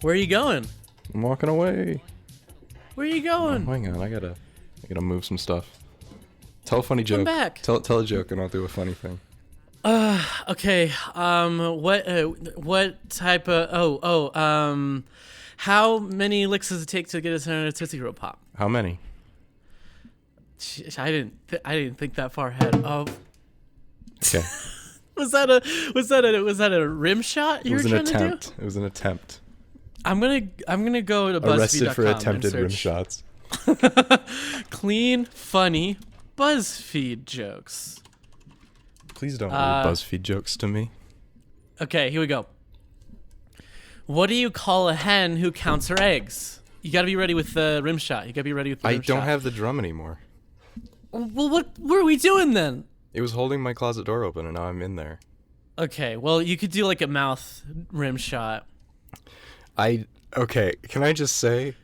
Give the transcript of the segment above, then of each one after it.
Where are you going? I'm walking away. Where are you going? Oh, hang on, I gotta move some stuff. Tell a funny joke. Come back. Tell a joke and I'll do a funny thing. Okay. What type of? How many licks does it take to get a Tootsie Roll Pop? How many? I didn't think that far ahead. Okay. Was that a rim shot you were trying to do? It was an attempt. I'm gonna go to BuzzFeed.com. Arrested for attempted rim shots. Clean, funny BuzzFeed jokes. Please don't read BuzzFeed jokes to me. Okay, here we go. What do you call a hen who counts her eggs? You gotta be ready with the rim shot. I don't have the drum anymore. Well, what were we doing then? It was holding my closet door open and now I'm in there. Okay, well, you could do like a mouth rim shot. Okay, can I just say,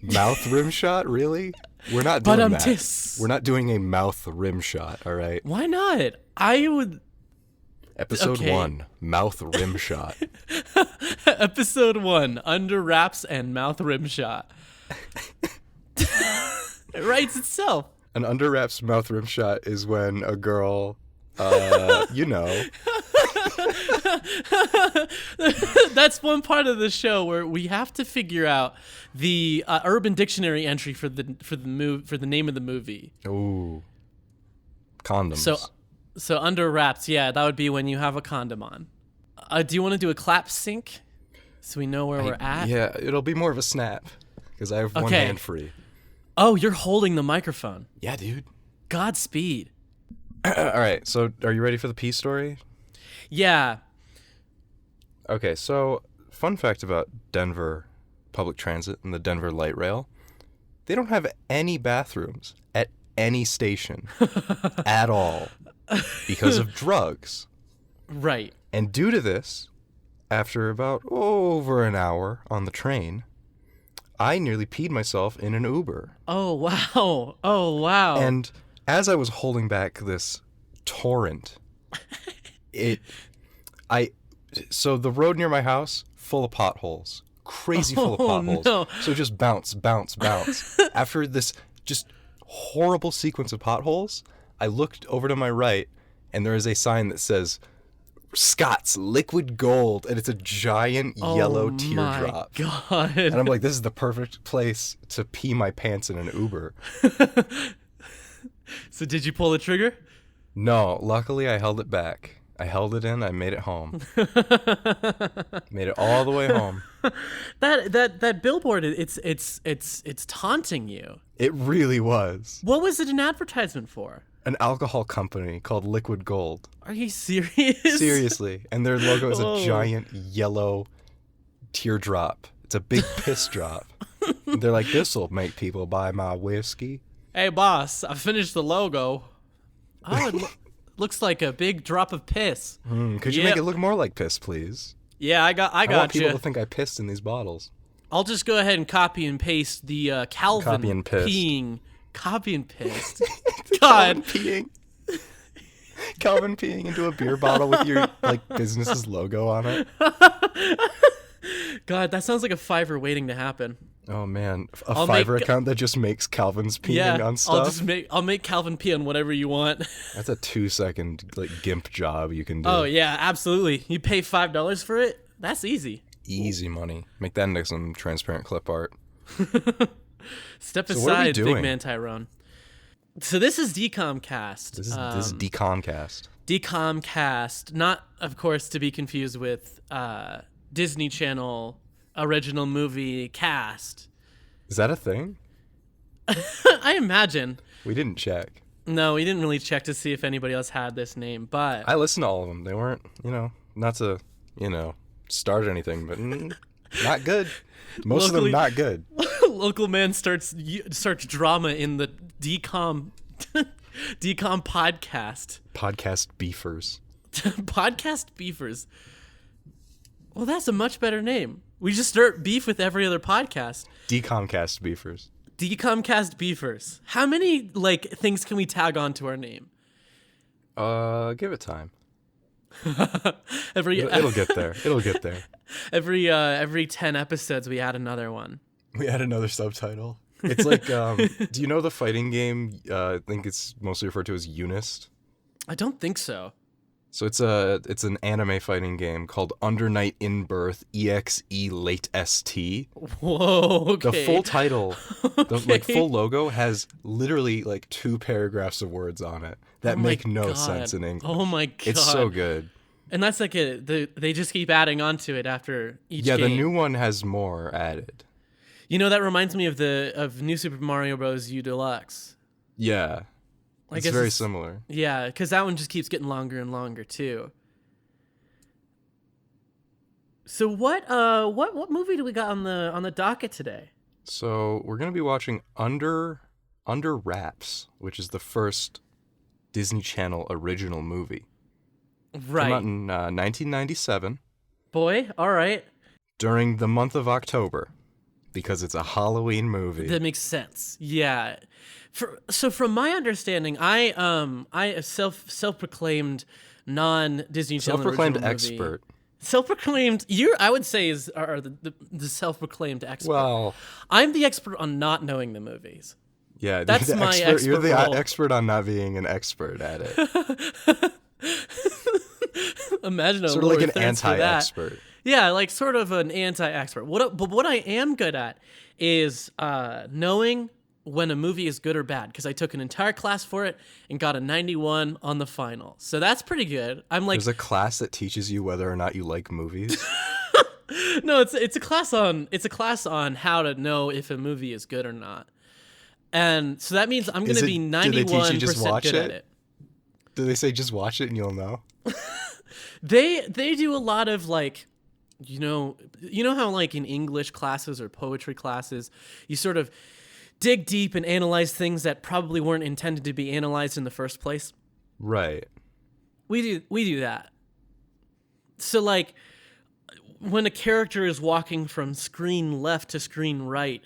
mouth rim shot, really? We're not doing that. Tis. We're not doing a mouth rim shot, all right? Why not? I would... Episode 1, mouth rim shot. Episode 1, under wraps and mouth rim shot. It writes itself. An under wraps mouth rim shot is when a girl, you know... That's one part of the show where we have to figure out the Urban Dictionary entry for the name of the movie. Ooh, condoms. So under wraps, yeah, that would be when you have a condom on. Do you want to do a clap sync so we know where we're at? Yeah, it'll be more of a snap because I have one hand free. Oh, you're holding the microphone. Yeah, dude. Godspeed. All right, so are you ready for the pee story? Yeah. Okay, so fun fact about Denver public transit and the Denver light rail. They don't have any bathrooms at any station at all because of drugs. Right. And due to this, after about over an hour on the train, I nearly peed myself in an Uber. Oh, wow. Oh, wow. And as I was holding back this torrent, so the road near my house, full of potholes. Crazy full of potholes. No. So just bounce. After this just horrible sequence of potholes, I looked over to my right, and there is a sign that says, Scott's Liquid Gold, and it's a giant yellow teardrop. Oh, my God. And I'm like, this is the perfect place to pee my pants in an Uber. So did you pull the trigger? No, luckily I held it back. I held it in. I made it home. Made it all the way home. That billboard, it's taunting you. It really was. What was it an advertisement for? An alcohol company called Liquid Gold. Are you serious? Seriously. And their logo is Oh. a giant yellow teardrop. It's a big piss drop. They're like, this'll make people buy my whiskey. Hey, boss, I finished the logo. Oh, it looks like a big drop of piss. Could you make it look more like piss, please? Yeah, I got I want people you. to think I pissed in these bottles. I'll just go ahead and copy and paste the Calvin Copy and pissed. peeing. Copy and paste. God. Calvin peeing into a beer bottle with your business's logo on it. God, that sounds like a Fiverr waiting to happen. Oh man, a Fiverr account that just makes Calvin's peeing on stuff. I'll make Calvin pee on whatever you want. That's a 2-second GIMP job you can do. Oh yeah, absolutely. You pay $5 for it? That's easy. Easy money. Make that into some transparent clip art. Step So what are we aside, doing? big man Tyrone. So this is DCOMcast. This is DCOMcast. DCOMcast, not of course to be confused with Disney Channel original movie cast. Is that a thing? I imagine. We didn't check. No, we didn't really check to see if anybody else had this name, but I listened to all of them. They weren't, not to, start anything, but not good. Most of them not good. Local man starts drama in the DCOM podcast. Podcast beefers. Podcast beefers. Well, that's a much better name. We just start beef with every other podcast. DCOMcast beefers. DCOMcast beefers. How many things can we tag on to our name? Give it time. It'll get there. It'll get there. Every 10 episodes we add another one. We add another subtitle. It's like, do you know the fighting game? I think it's mostly referred to as Unist. I don't think so. So it's an anime fighting game called Under Night in Birth EXE Late ST. Whoa, okay. The full title, the Okay. full logo has literally 2 paragraphs of words on it that make no sense in English. Oh my god. It's so good. And that's they just keep adding onto it after each game. Yeah, the new one has more added. You know, that reminds me of New Super Mario Bros. U Deluxe. Yeah. I It's guess very similar. Yeah, because that one just keeps getting longer and longer too. So what movie do we got on the docket today? So we're gonna be watching Under Wraps, which is the first Disney Channel original movie. Right. Came out in 1997 Boy, all right. during the month of October, because it's a Halloween movie. That makes sense. Yeah. So from my understanding, I a self-proclaimed non-Disney Channel Self-proclaimed original movie. expert. Self-proclaimed, I would say are the self-proclaimed expert. Well, I'm the expert on not knowing the movies. yeah, That's you're the my expert You're the role. expert on not being an expert at it. Imagine a Sort of like lower an thirds for that. anti-expert. Yeah, like sort of an anti-expert. But what I am good at is knowing when a movie is good or bad, because I took an entire class for it and got a 91 on the final. So that's pretty good. I'm like, There's a class that teaches you whether or not you like movies. no, it's a class on how to know if a movie is good or not. And so that means I'm going to be 91% good at it. Do they say just watch it and you'll know? They do a lot of like, you know how like in English classes or poetry classes, you sort of dig deep and analyze things that probably weren't intended to be analyzed in the first place. Right. We do that. So like when a character is walking from screen left to screen right,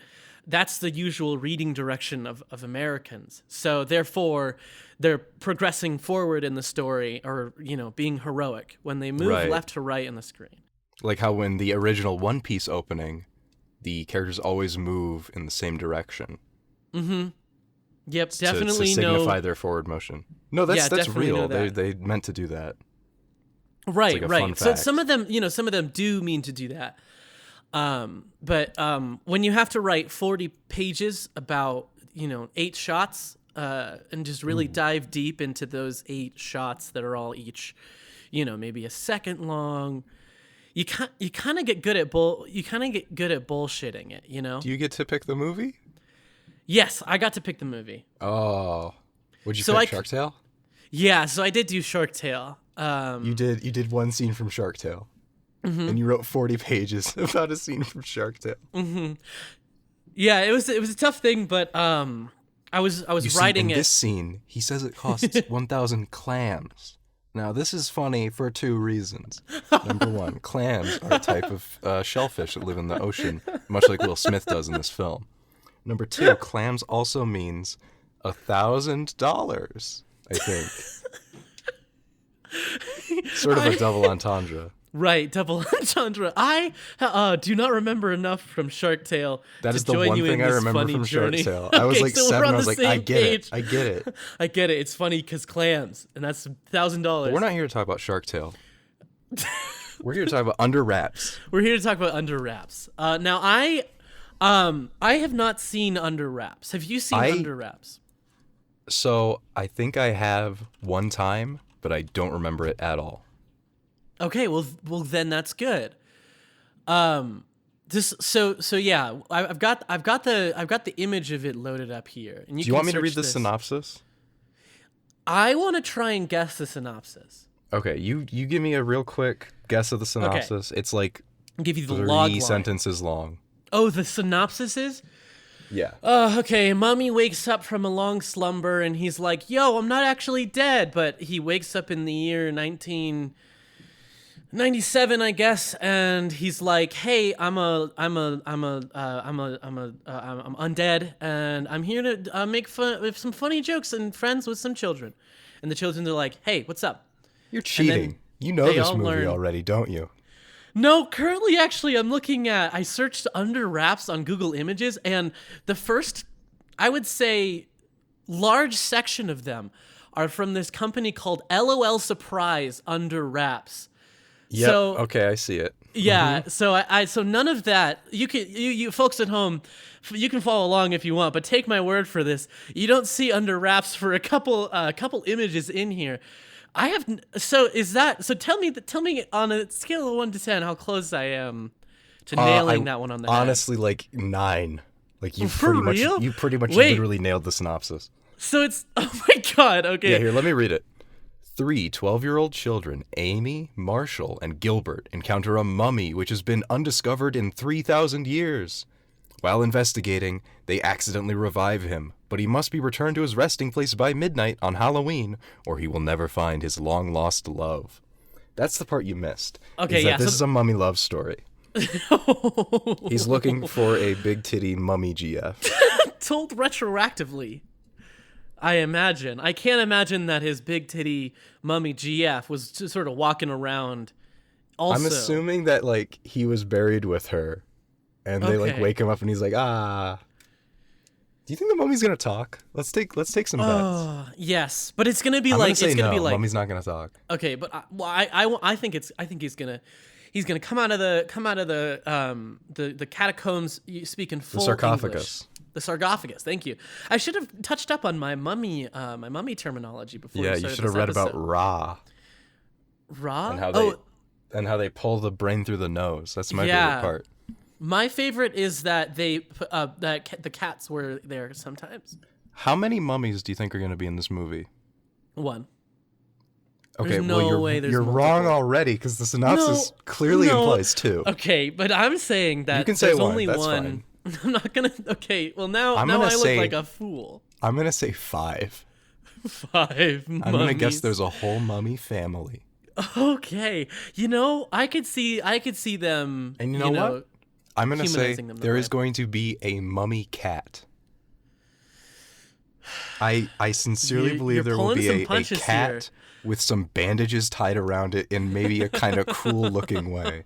that's the usual reading direction of Americans. So therefore, they're progressing forward in the story, or being heroic when they move Right. left to right in the screen. Like how when the original One Piece opening, the characters always move in the same direction. Mm-hmm. Yep, to definitely signify their forward motion. No, that's definitely real. know that. They meant to do that. Right, like a right. fun So fact. some of them do mean to do that. But when you have to write 40 pages about 8 shots, and just really dive deep into those 8 shots that are all each, maybe a second long, you kind of get good at bullshitting it, Do you get to pick the movie? Yes, I got to pick the movie. Oh, would you So pick Shark Tale? Yeah, so I did do Shark Tale. You did one scene from Shark Tale, and you wrote 40 pages about a scene from Shark Tale. Yeah, it was a tough thing, but I was writing in it. this scene, he says it costs 1,000 clams. Now, this is funny for 2 reasons. Number 1, clams are a type of shellfish that live in the ocean, much like Will Smith does in this film. Number 2, clams also means $1,000, I think. Sort of a double entendre. Right, double entendre. I do not remember enough from Shark Tale That to is the join one you in thing I this remember funny from journey. Shark Tale. I was Okay, like so we're 7. on I was the like, same I get page. it. I get it. I get it. It's funny because clams, and that's $1,000. But we're not here to talk about Shark Tale. We're here to talk about Under Wraps. We're here to talk about Under Wraps. Now, I have not seen Under Wraps. Have you seen Under Wraps? So I think I have one time, but I don't remember it at all. Okay, well then that's good. So yeah, I've got the image of it loaded up here. And Do you want me to read the this. synopsis? I want to try and guess the synopsis. Okay, you give me a real quick guess of the synopsis. It's like I'll give you the 3 log line. sentences long. Oh, the synopsis is? Yeah. Okay, Mommy wakes up from a long slumber and he's like, "Yo, I'm not actually dead," but he wakes up in the year 1997, I guess, and he's like, "Hey, I'm undead, and I'm here to make fun with some funny jokes and friends with some children." And the children are like, "Hey, what's up?" You're cheating. You know this movie already, don't you? No, currently, actually, I searched Under Wraps on Google Images, and the first, I would say, large section of them are from this company called LOL Surprise Under Wraps. Yeah. So, okay, I see it. Yeah. Mm-hmm. So none of that. You folks at home, you can follow along if you want, but take my word for this. You don't see Under Wraps for a couple images in here. I have. So tell me on a scale of 1 to 10 how close I am to nailing that one on the head. Honestly, like 9. Like you pretty much Wait. literally nailed the synopsis. So it's, oh my God. Okay. Yeah, here, let me read it. 3 12-year-old children, Amy, Marshall, and Gilbert, encounter a mummy which has been undiscovered in 3,000 years. While investigating, they accidentally revive him, but he must be returned to his resting place by midnight on Halloween, or he will never find his long-lost love. That's the part you missed. Okay, yeah. This is a mummy love story. He's looking for a big titty mummy GF. Told retroactively. I imagine. I can't imagine that his big titty mummy GF was just sort of walking around. Also, I'm assuming that like he was buried with her, and they like wake him up, and he's like, ah. Do you think the mummy's gonna talk? Let's take some bets. Yes, but it's gonna be mummy's not gonna talk. Okay, but I think he's gonna come out of the catacombs. Speaking full the sarcophagus. English. The sarcophagus. Thank you. I should have touched up on my mummy terminology before. Yeah, you should have read about Ra. Ra. And how they pull the brain through the nose. That's my favorite part. My favorite is that that the cats were there sometimes. How many mummies do you think are going to be in this movie? 1. Okay, there's no way there's you're multiple. Wrong already because the synopsis clearly implies 2. Okay, but I'm saying that you can say there's 1. only That's 1. Fine. I'm not gonna. Okay, well now I look like a fool. I'm gonna say 5. 5. I'm gonna guess there's a whole mummy family. Okay, I could see them. And you know what? I'm gonna say there is going to be a mummy cat. I sincerely believe there will be a cat with some bandages tied around it in maybe a kind of cruel looking way.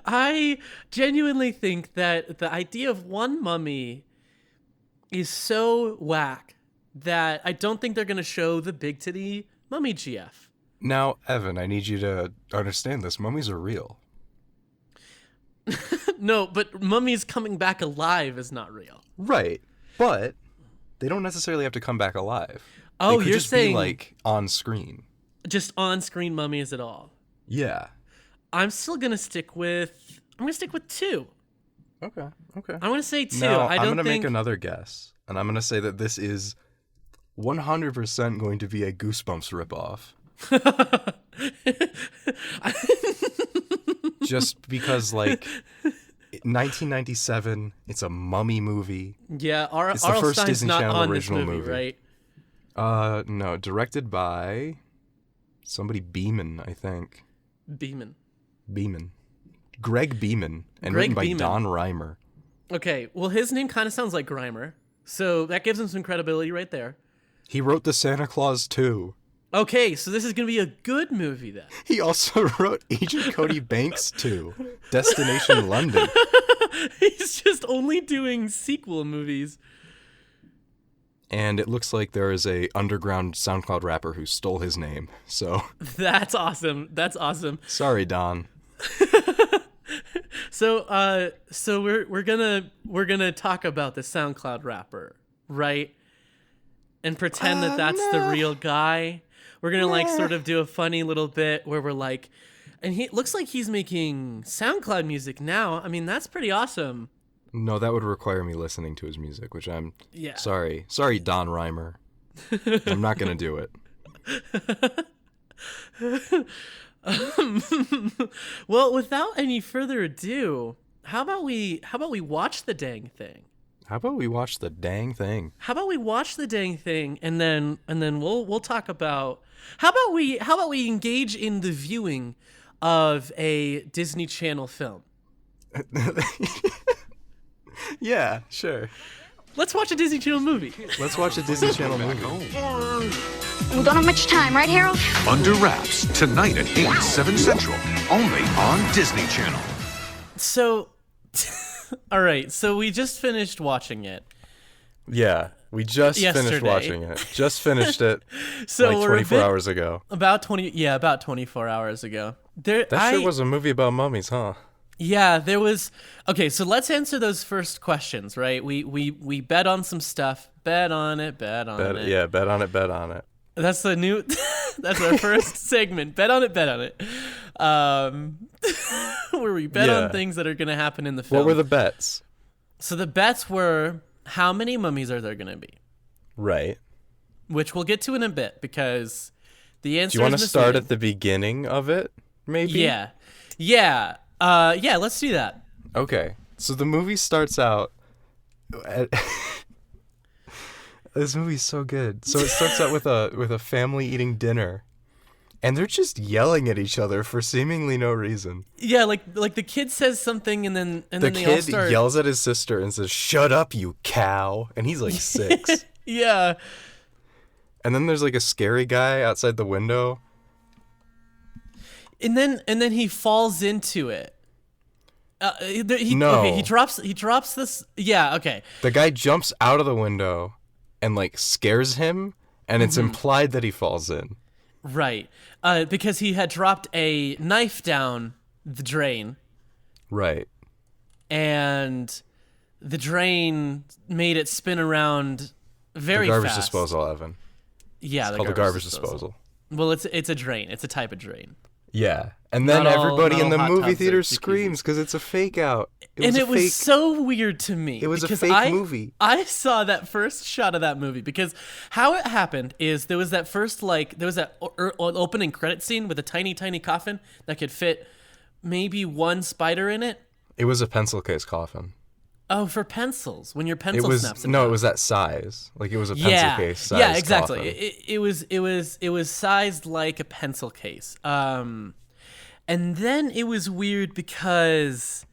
I genuinely think that the idea of one mummy is so whack that I don't think they're going to show the big titty mummy GF. Now, Evan, I need you to understand this. Mummies are real. No, but mummies coming back alive is not real. Right, but they don't necessarily have to come back alive. Oh, they could you're just saying be like on screen. Just on screen mummies at all. Yeah. I'm still gonna stick with 2. Okay. I'm gonna say 2. No, I'm gonna make another guess, and I'm gonna say that this is 100% going to be a Goosebumps ripoff. Just because, like, 1997, it's a mummy movie. Yeah, it's the first Stein's Disney not Channel on original this movie, right? No, directed by somebody Beeman, I think. Beeman. Greg Beeman, and written by Don Reimer. Okay, well, his name kind of sounds like Grimer, so that gives him some credibility right there. He wrote The Santa Claus 2. Okay, so this is going to be a good movie then. He also wrote Agent Cody Banks 2, Destination London. He's just only doing sequel movies. And it looks like there is a underground SoundCloud rapper who stole his name. So That's awesome. Sorry, Don. So we're gonna talk about the SoundCloud rapper, right? And pretend that's the real guy. We're gonna sort of do a funny little bit where we're like, and he looks like he's making SoundCloud music now. I mean, that's pretty awesome. No, that would require me listening to his music, which I'm sorry, Don Reimer. I'm not gonna do it. Well, without any further ado, how about we watch the dang thing? How about we watch the dang thing? And then we'll talk about how about we engage in the viewing of a Disney Channel film? Yeah, sure. Let's watch a Disney Channel movie. Let's watch a Disney Channel movie. We don't have much time, right, Harold? Under Wraps, tonight at 8, 7 Central, only on Disney Channel. So, all right. So we just finished watching it. Yeah, we just finished watching it. Just finished it So like we're 24 hours ago. About 24 hours ago. That sure was a movie about mummies, huh? Yeah, there was. Okay, so let's answer those first questions, right? We bet on some stuff. Bet on it. Yeah, bet on it. That's the new. That's our first segment. Bet on it. Where we bet on things that are going to happen in the film. What were the bets? So the bets were, how many mummies are there going to be? Right. Which we'll get to in a bit, because the answer. Do you want to start at the beginning of it? Maybe. Yeah. Let's do that. Okay. So the movie starts out. This movie's so good. So it starts out with a family eating dinner, and they're just yelling at each other for seemingly no reason. Yeah, like the kid says something, and then the they all kid start... yells at his sister and says, "Shut up, you cow!" And he's like 6. Yeah. And then there's like a scary guy outside the window. And then he falls into it. No. Okay, he drops this. Yeah. Okay. The guy jumps out of the window and like scares him, and it's implied that he falls in. Right. Because he had dropped a knife down the drain. Right. And the drain made it spin around very fast. The garbage disposal, Evan. Yeah, it's called the garbage disposal. Well, it's a drain. It's a type of drain. Yeah. And then Not all- everybody not in the all hot movie tubs theater are screams because it's a fake out. It was so weird to me. It was a because fake movie. I saw that first shot of that movie because how it happened is there was that opening credit scene with a tiny coffin that could fit maybe one spider in it. It was a pencil case coffin. Oh, for pencils, when your pencil snaps. It was that size. Like it was a pencil case size. Yeah, exactly. Coffin. It was sized like a pencil case. And then it was weird because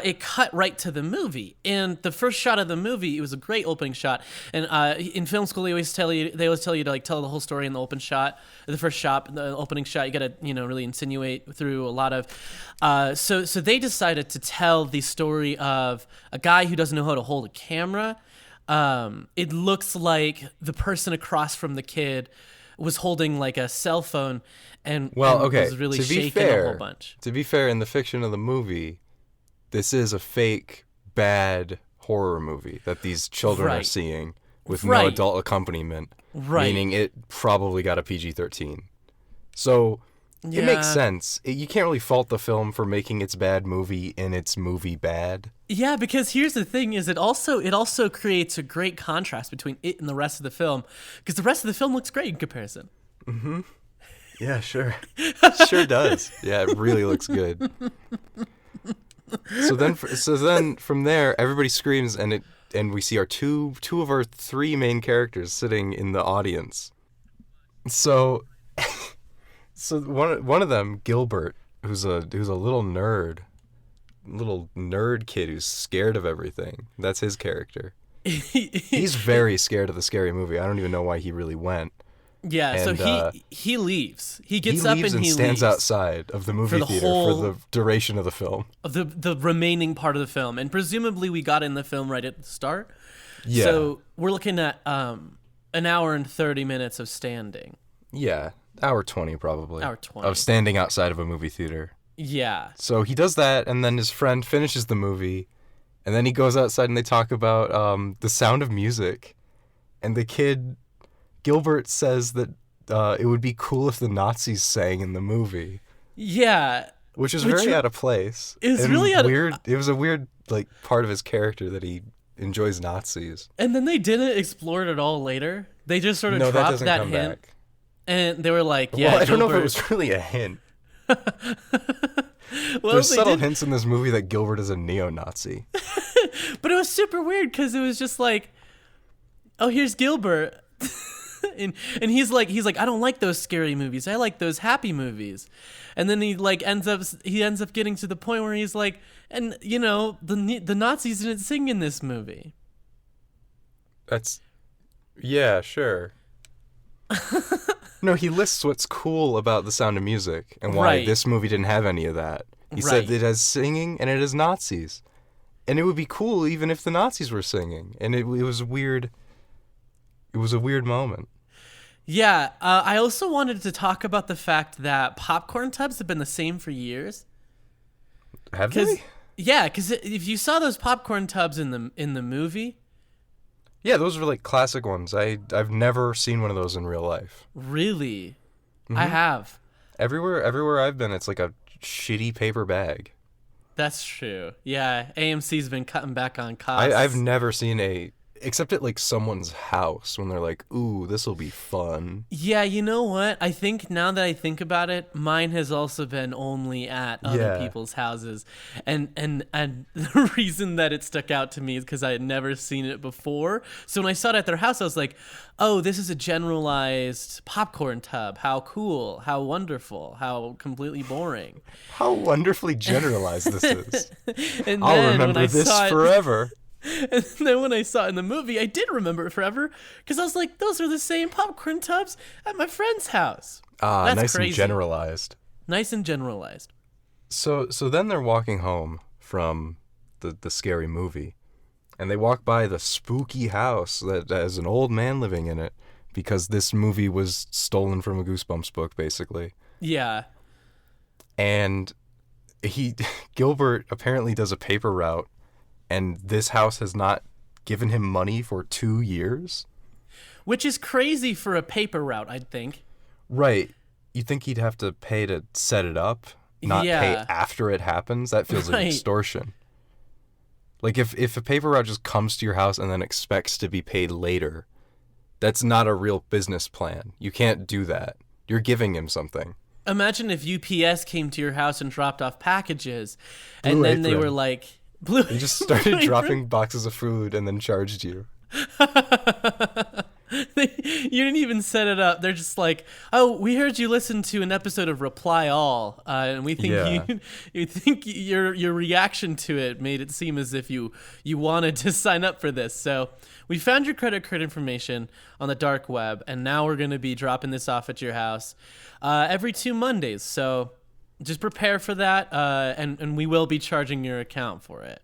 it cut right to the movie. And the first shot of the movie, it was a great opening shot. And in film school, they always tell you to like tell the whole story in the open shot, the first shot, the opening shot. You got to really insinuate through a lot of. So they decided to tell the story of a guy who doesn't know how to hold a camera. It looks like the person across from the kid was holding like a cell phone and was really shaking a whole bunch. To be fair, in the fiction of the movie, this is a fake, bad horror movie that these children are seeing with no adult accompaniment, meaning it probably got a PG-13. So it makes sense. You can't really fault the film for making its bad movie in its movie bad. Yeah, because here's the thing: is it also creates a great contrast between it and the rest of the film, because the rest of the film looks great in comparison. Mm-hmm. Yeah, sure. Sure does. Yeah, it really looks good. So then from there, everybody screams, and we see our two of our 3 main characters sitting in the audience. So one of them, Gilbert, who's a little nerd kid who's scared of everything. That's his character. He's very scared of the scary movie. I don't even know why he really went. Yeah, and, so he leaves. He gets up and he stands outside of the movie theater for the duration of the film. Of the remaining part of the film, and presumably we got in the film right at the start. Yeah. So we're looking at an hour and 30 minutes of standing. Yeah, hour 20 probably. Hour 20 of standing outside of a movie theater. Yeah. So he does that, and then his friend finishes the movie, and then he goes outside and they talk about The Sound of Music, and the kid Gilbert says that it would be cool if the Nazis sang in the movie. Yeah. Which is very out of place. It's really weird. It was a weird part of his character that he enjoys Nazis. And then they didn't explore it at all later. They just sort of dropped that hint. Back. And they were like, yeah, well, I don't know if it was really a hint. There's subtle hints in this movie that Gilbert is a neo-Nazi. But it was super weird because it was just like, oh, here's Gilbert. and he's like, I don't like those scary movies. I like those happy movies. And then he ends up getting to the point where he's like, and the Nazis didn't sing in this movie. Yeah, sure. No, he lists what's cool about The Sound of Music and why Right. this movie didn't have any of that. He said it has singing and it has Nazis. And it would be cool even if the Nazis were singing. And it was weird. It was a weird moment. Yeah, I also wanted to talk about the fact that popcorn tubs have been the same for years. Have they? Yeah, because if you saw those popcorn tubs in the movie, Yeah, those were like classic ones. I've never seen one of those in real life. really, Mm-hmm. I have. Everywhere I've been, it's like a shitty paper bag. That's true. Yeah, AMC's been cutting back on costs. I've never seen except at like someone's house when they're like, ooh, this will be fun. Yeah, you know what? I think now that I think about it, mine has also been only at other people's houses. And the reason that it stuck out to me is because I had never seen it before. So when I saw it at their house, I was like, oh, this is a generalized popcorn tub. How cool. How wonderful. How completely boring. How wonderfully generalized this is. And I'll then when remember I this saw it- forever. And then when I saw it in the movie, I did remember it forever because I was like, those are the same popcorn tubs at my friend's house. That's Nice crazy. and generalized. Nice and generalized. So then they're walking home from the scary movie, and they walk by the spooky house that has an old man living in it because this movie was stolen from a Goosebumps book, basically. Yeah. And Gilbert apparently does a paper route, and this house has not given him money for 2 years. Which is crazy for a paper route, I'd think. Right. You'd think he'd have to pay to set it up, not pay after it happens. That feels like extortion. Like if a paper route just comes to your house and then expects to be paid later, that's not a real business plan. You can't do that. You're giving him something. Imagine if UPS came to your house and dropped off packages, and then they were like... He just started dropping boxes of food and then charged you. You didn't even set it up. They're just like, "Oh, we heard you listened to an episode of Reply All, and we think you think your reaction to it made it seem as if you wanted to sign up for this. So we found your credit card information on the dark web, and now we're going to be dropping this off at your house every 2 Mondays. So just prepare for that, and we will be charging your account for it."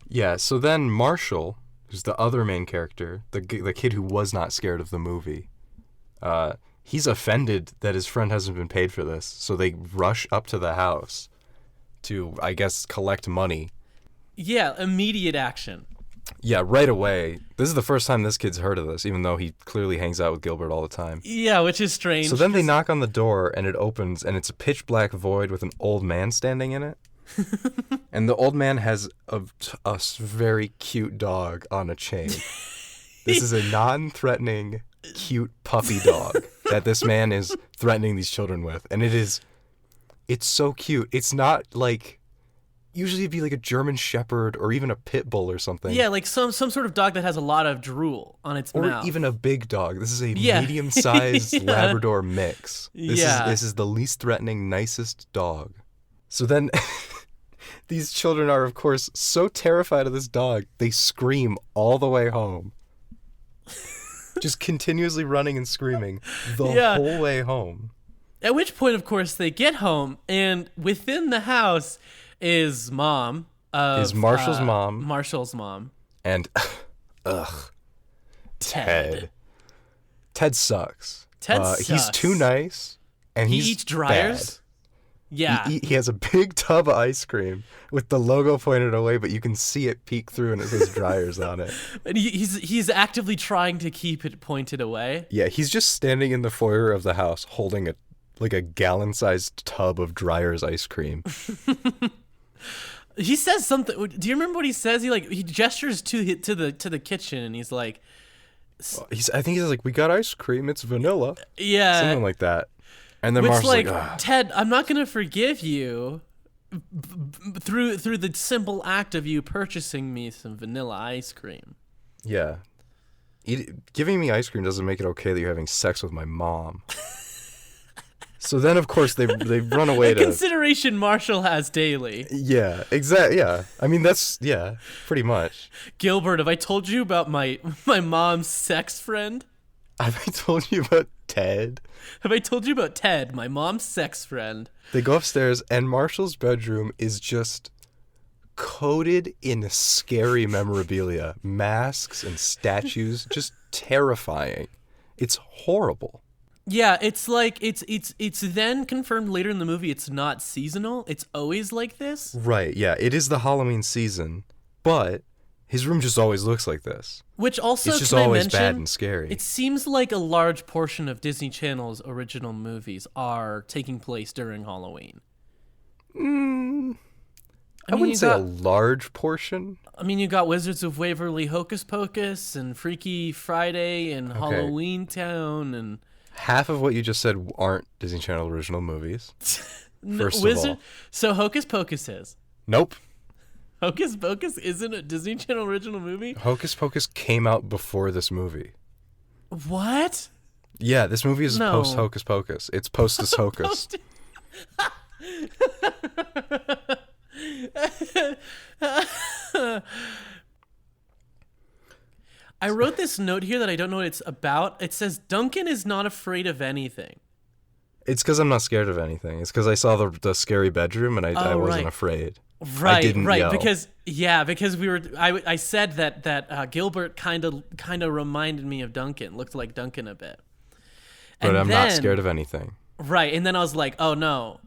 Yeah, so then Marshall, who's the other main character, the kid who was not scared of the movie, he's offended that his friend hasn't been paid for this, so they rush up to the house to, I guess, collect money. Yeah, immediate action. Yeah, right away. This is the first time this kid's heard of this, even though he clearly hangs out with Gilbert all the time. Yeah, which is strange. So then they knock on the door, and it opens, and it's a pitch black void with an old man standing in it. And the old man has a very cute dog on a chain. This is a non-threatening, cute puppy dog that this man is threatening these children with. And it's so cute. It's not like, usually it'd be like a German Shepherd or even a pit bull or something. Yeah, like some sort of dog that has a lot of drool on its mouth. Or even a big dog. This is a medium-sized Labrador mix. This is the least threatening, nicest dog. So then these children are, of course, so terrified of this dog, they scream all the way home. Just continuously running and screaming the whole way home. At which point, of course, they get home, and within the house is mom. Is Marshall's mom. Marshall's mom. And, Ted. Ted sucks. Ted sucks. He's too nice, and He he's eats dryers? bad. Yeah. He has a big tub of ice cream with the logo pointed away, but you can see it peek through and it says dryers on it. And he's actively trying to keep it pointed away. Yeah, he's just standing in the foyer of the house holding a gallon-sized tub of dryers ice cream. He says something. Do you remember what he says? He gestures to the kitchen, and he's like, I think he says, like, "We got ice cream, it's vanilla." yeah, Something like that. And then which, Marshall's like, "Ugh." Ted, I'm not gonna forgive you through the simple act of you purchasing me some vanilla ice cream. Yeah. Giving me ice cream doesn't make it okay that you're having sex with my mom. So then, of course, they run away to consideration Marshall has daily. Yeah, exactly. Yeah, I mean that's pretty much. Gilbert, have I told you about my mom's sex friend? Have I told you about Ted? Have I told you about Ted, my mom's sex friend? They go upstairs, and Marshall's bedroom is just coated in scary memorabilia, masks and statues, just terrifying. It's horrible. Yeah, it's like it's then confirmed later in the movie it's not seasonal. It's always like this. Right, yeah. It is the Halloween season, but his room just always looks like this. Which also, it's just can always I mention, bad and scary. It seems like a large portion of Disney Channel's original movies are taking place during Halloween. I wouldn't say a large portion. I mean, you got Wizards of Waverly Hocus Pocus and Freaky Friday and Halloween Town and... Half of what you just said aren't Disney Channel original movies. First of all. So Hocus Pocus is? Nope. Hocus Pocus isn't a Disney Channel original movie? Hocus Pocus came out before this movie. What? Yeah, this movie is post Hocus Pocus. It's Postus Hocus. I wrote this note here that I don't know what it's about. It says Duncan is not afraid of anything. It's because I'm not scared of anything. It's because I saw the scary bedroom and I wasn't afraid. Right, I didn't yell. because we were. I said that Gilbert kind of reminded me of Duncan, looked like Duncan a bit. But I'm not scared of anything. Right, and then I was like, oh no,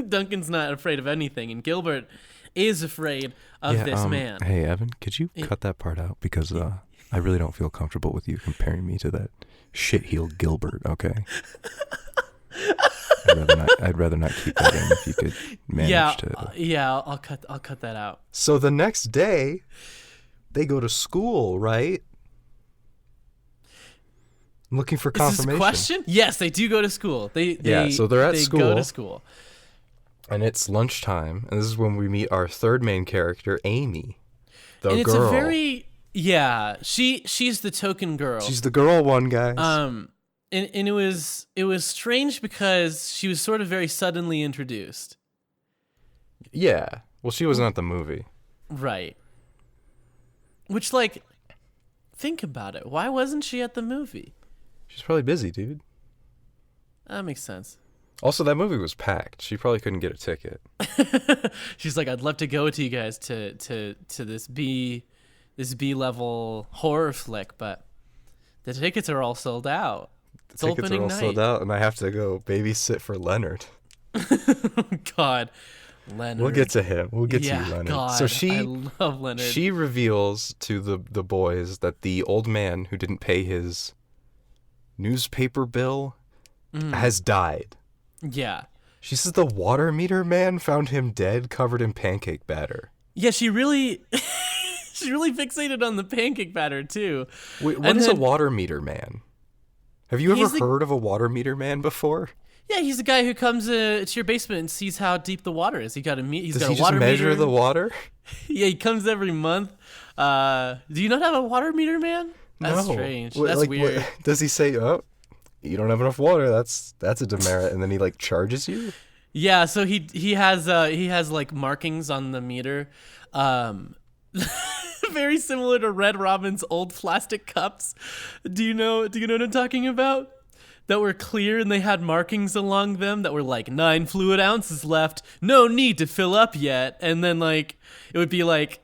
Duncan's not afraid of anything, and Gilbert is afraid of this man. Hey, Evan, could you cut that part out? Because I really don't feel comfortable with you comparing me to that shit-heeled Gilbert, okay? I'd rather not keep that in if you could manage to... Yeah, I'll cut that out. So the next day, they go to school, right? I'm looking for confirmation. Is this a question? Yes, they do go to school. So they're at school. They go to school. And it's lunchtime, and this is when we meet our third main character, Amy, the girl. And it's a very she's the token girl. She's the girl one, guys. And it was strange because she was sort of very suddenly introduced. Yeah, well, she wasn't at the movie, right? Which, like, think about it. Why wasn't she at the movie? She's probably busy, dude. That makes sense. Also, that movie was packed. She probably couldn't get a ticket. She's like, I'd love to go with you guys to this B level horror flick, but the tickets are all sold out. It's tickets opening are all night. sold out, and I have to go babysit for Leonard. God, Leonard. We'll get to him. We'll get to you, Leonard. God, so I love Leonard. She reveals to the boys that the old man who didn't pay his newspaper bill has died. Yeah. She says the water meter man found him dead, covered in pancake batter. Yeah, she really fixated on the pancake batter too. Wait, what is a water meter man? Have you ever heard of a water meter man before? Yeah, he's the guy who comes to your basement and sees how deep the water is. Does he a water just measure meter. The water? Yeah, he comes every month. Do you not have a water meter man? That's strange. That's weird. Does he say, "Oh, you don't have enough water. That's a demerit," and then he like charges you? Yeah, so he has like markings on the meter. Very similar to Red Robin's old plastic cups. Do you know what I'm talking about? That were clear and they had markings along them that were like 9 fluid ounces left. No need to fill up yet. And then like it would be like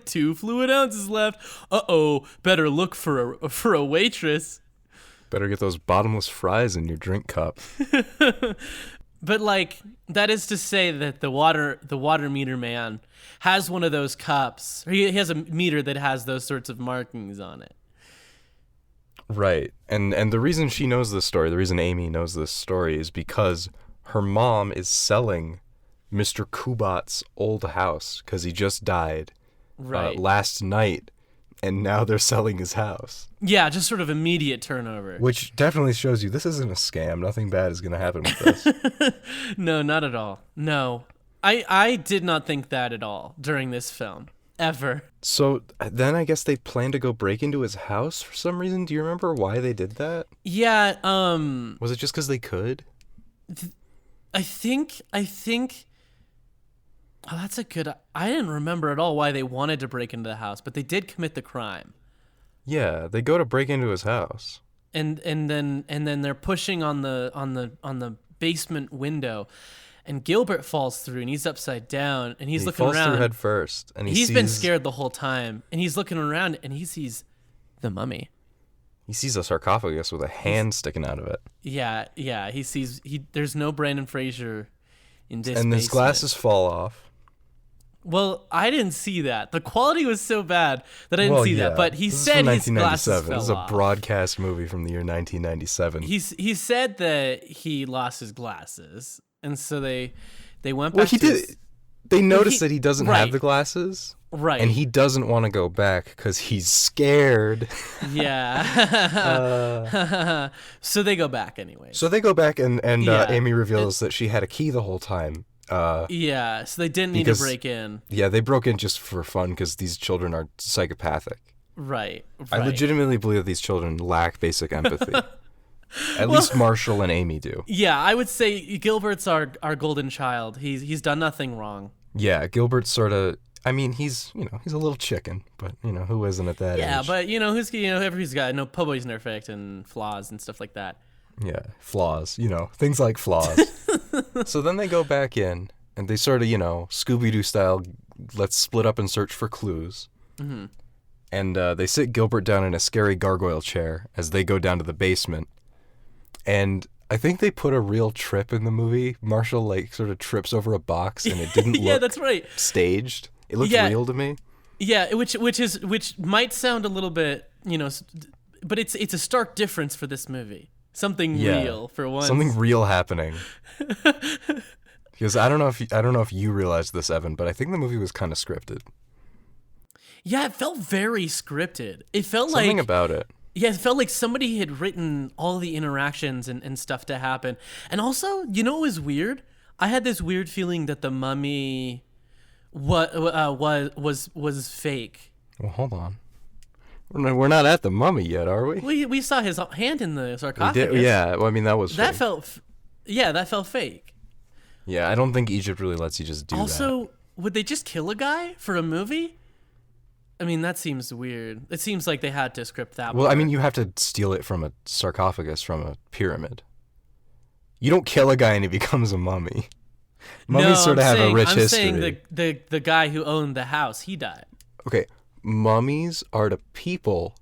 2 fluid ounces left. Uh-oh, better look for a waitress. Better get those bottomless fries in your drink cup. But like that is to say that the water meter man has one of those cups. He has a meter that has those sorts of markings on it. Right. And the reason she knows this story, the reason Amy knows this story is because her mom is selling Mr. Kubat's old house because he just died last night. And now they're selling his house. Yeah, just sort of immediate turnover. Which definitely shows you this isn't a scam. Nothing bad is going to happen with this. No, not at all. No. I did not think that at all during this film. ever. So then I guess they plan to go break into his house for some reason. Do you remember why they did that? Yeah, Was it just because they could? I think oh, that's a good. I didn't remember at all why they wanted to break into the house, but they did commit the crime. Yeah, they go to break into his house. And then they're pushing on the basement window, and Gilbert falls through, and he's upside down, and he's looking falls around. through head first, and He's been scared the whole time, and he's looking around, and he sees the mummy. He sees a sarcophagus with a hand sticking out of it. Yeah. He sees there's no Brandon Fraser in this. And his basement. glasses fall off. Well, I didn't see that. The quality was so bad that I didn't see that. But he said his glasses fell This is a off. broadcast movie from the year 1997. He said that he lost his glasses, and so they went back. Well, he to did. They noticed that he doesn't have right. the glasses. Right. And he doesn't want to go back because he's scared. Yeah. So they go back anyway. So they go back, and Yeah. Amy reveals that she had a key the whole time. Yeah, so they didn't need to break in. Yeah, they broke in just for fun because these children are psychopathic. Right. I legitimately believe that these children lack basic empathy. At least Marshall and Amy do. Yeah, I would say Gilbert's our golden child. He's done nothing wrong. Yeah, Gilbert's sort of. I mean, he's a little chicken, but who isn't at that age? Yeah, but everybody's got nobody's perfect and flaws and stuff like that. Yeah, flaws. Things like flaws. So then they go back in, and they sort of Scooby-Doo style. Let's split up and search for clues. Mm-hmm. And they sit Gilbert down in a scary gargoyle chair as they go down to the basement. And I think they put a real trip in the movie. Marshall sort of trips over a box, and it didn't Yeah, look that's right. staged. It looked real to me. Yeah, which might sound a little bit, but it's a stark difference for this movie. Something real for once. Something real happening. Because I don't know if you realized this, Evan, but I think the movie was kind of scripted. Yeah, it felt very scripted. It felt Something about it. Yeah, it felt like somebody had written all the interactions and stuff to happen. And also, what was weird? I had this weird feeling that the mummy was fake. Well, hold on. We're not at the mummy yet, are we? We saw his hand in the sarcophagus. Yeah, well, I mean, that was that fake. that felt fake. Yeah, I don't think Egypt really lets you just do that. Also, would they just kill a guy for a movie? I mean, that seems weird. It seems like they had to script that. Well, part. I mean, you have to steal it from a sarcophagus, from a pyramid. You don't kill a guy and he becomes a mummy. Mummies have a rich history. I'm saying the guy who owned the house, he died. Okay, mummies are to people,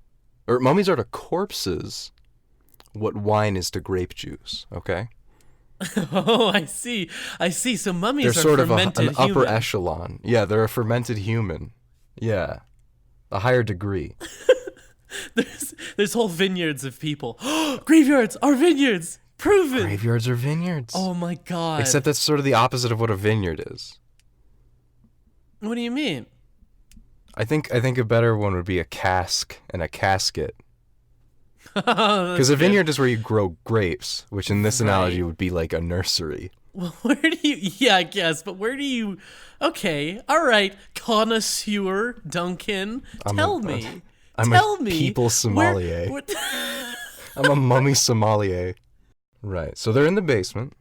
or mummies are to corpses what wine is to grape juice, okay? Oh, I see. So mummies They're are sort of fermented an upper human. echelon. Yeah, they're a fermented human. Yeah, a higher degree. There's whole vineyards of people. Graveyards are vineyards. Proven. Graveyards are vineyards. Oh my god. Except that's sort of the opposite of what a vineyard is. What do you mean? I think a better one would be a cask and a casket. Because a vineyard is where you grow grapes, which in this analogy would be like a nursery. Well, where do you... Yeah, I guess, but where do you... Okay, all right, connoisseur Duncan, tell me. I'm a people sommelier. I'm a mummy sommelier. Right, so they're in the basement.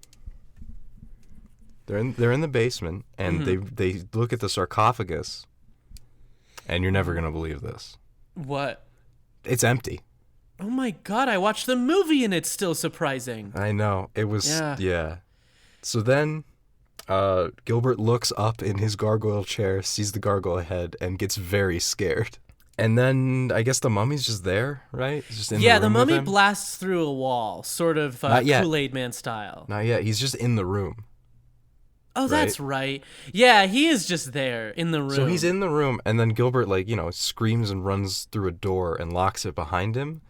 They're in the basement, and they look at the sarcophagus, and you're never gonna believe this. What? It's empty. Oh my god, I watched the movie and it's still surprising. I know. It was, yeah. So then, Gilbert looks up in his gargoyle chair, sees the gargoyle head, and gets very scared. And then, I guess the mummy's just there, right? It's just in the room the mummy with him. blasts through a wall, sort of Not yet. Kool-Aid Man style. Not yet. He's just in the room. Oh, that's right. Yeah, he is just there in the room. So he's in the room, and then Gilbert, screams and runs through a door and locks it behind him.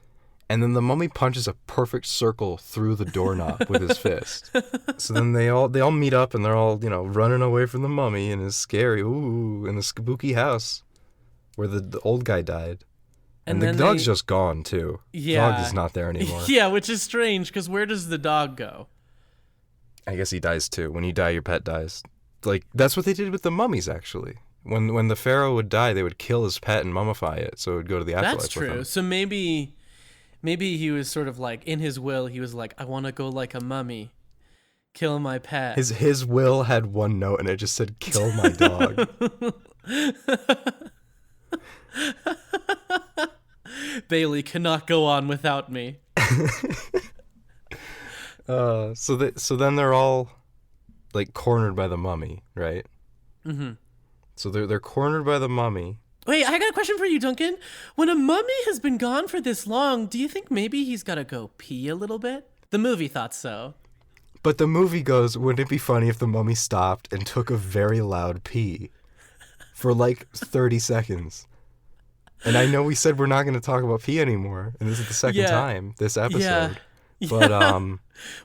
And then the mummy punches a perfect circle through the doorknob with his fist. So then they all meet up, and they're all, running away from the mummy in his scary, in the spooky house where the old guy died. And the dog's just gone, too. Yeah. The dog is not there anymore. Yeah, which is strange, because where does the dog go? I guess he dies, too. When you die, your pet dies. That's what they did with the mummies, actually. When the pharaoh would die, they would kill his pet and mummify it, so it would go to the afterlife. That's with true. him. So maybe he was sort of like, in his will, he was like, I want to go like a mummy, kill my pet. His will had one note, and it just said, "Kill my dog." Bailey cannot go on without me. So then they're all like cornered by the mummy, right? Mm-hmm. So they're cornered by the mummy. Wait, I got a question for you, Duncan. When a mummy has been gone for this long, do you think maybe he's got to go pee a little bit? The movie thought so. But the movie goes, wouldn't it be funny if the mummy stopped and took a very loud pee for like 30 seconds? And I know we said we're not going to talk about pee anymore, and this is the second time this episode. Yeah. But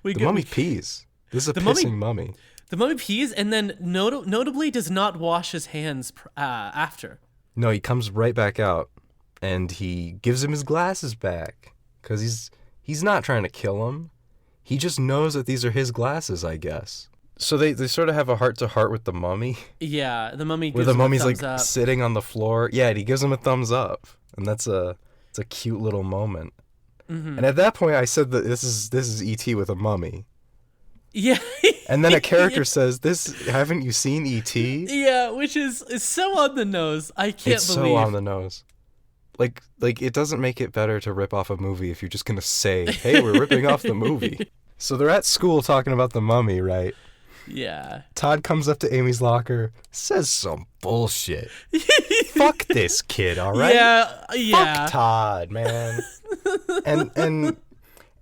the mummy pees. This is a pissing mummy. The mummy pees and then notably does not wash his hands after. No, he comes right back out, and he gives him his glasses back because he's not trying to kill him. He just knows that these are his glasses, I guess. So they sort of have a heart-to-heart with the mummy. Yeah, the mummy gives where the him mummy's a thumbs like up. sitting on the floor. Yeah, and he gives him a thumbs up, and it's a cute little moment. Mm-hmm. And at that point, I said that this is E.T. with a mummy. Yeah. And then a character says, haven't you seen E.T.? Yeah, which is so on the nose. I can't it's believe. So on the nose. Like it doesn't make it better to rip off a movie if you're just going to say, hey, we're ripping off the movie. So they're at school talking about the mummy, right? Yeah. Todd comes up to Amy's locker, says some bullshit. Fuck this kid, all right? Yeah. Fuck Todd, man. and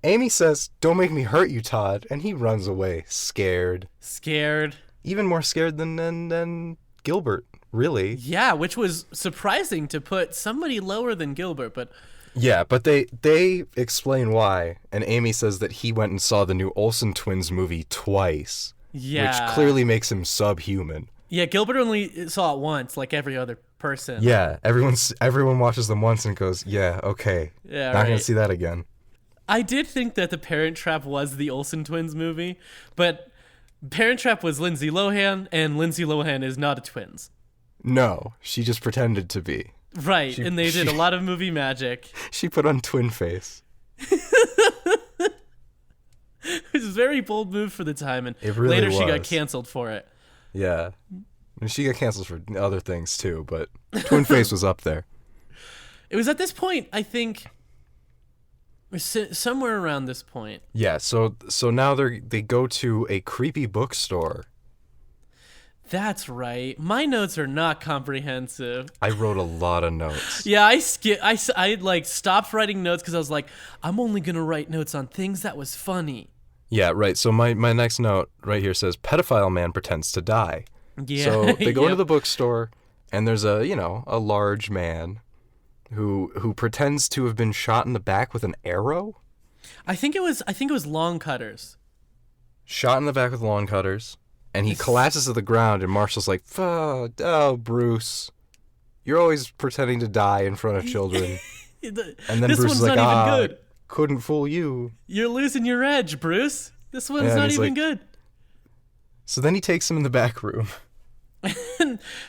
Amy says, don't make me hurt you, Todd. And he runs away, scared. Even more scared than Gilbert, really. Yeah, which was surprising to put somebody lower than Gilbert, but... Yeah, but they explain why. And Amy says that he went and saw the new Olsen twins movie twice. Yeah. Which clearly makes him subhuman. Yeah, Gilbert only saw it once, like every other person. Yeah, everyone watches them once and goes, yeah, okay. Yeah, not gonna see that again. I did think that The Parent Trap was the Olsen twins movie, but Parent Trap was Lindsay Lohan, and Lindsay Lohan is not a twins. No, she just pretended to be. Right, and they did a lot of movie magic. She put on twin face. It was a very bold move for the time, and it really later was. she got canceled for it. Yeah. And she got canceled for other things too, but twin face was up there. It was at this point, I think, somewhere around this point. Yeah, so now they go to a creepy bookstore. That's right. My notes are not comprehensive. I wrote a lot of notes. Yeah, I like stopped writing notes because I was like, I'm only gonna write notes on things that was funny. Yeah, right. So my next note right here says pedophile man pretends to die. Yeah. So they go to the bookstore, and there's a large man who pretends to have been shot in the back with an arrow. I think it was lawn cutters. Shot in the back with lawn cutters. And he collapses to the ground, and Marshall's like, oh, Bruce, you're always pretending to die in front of children. And then this Bruce is one's like, not even good. Couldn't fool you. You're losing your edge, Bruce. This one's not even good. So then he takes him in the back room.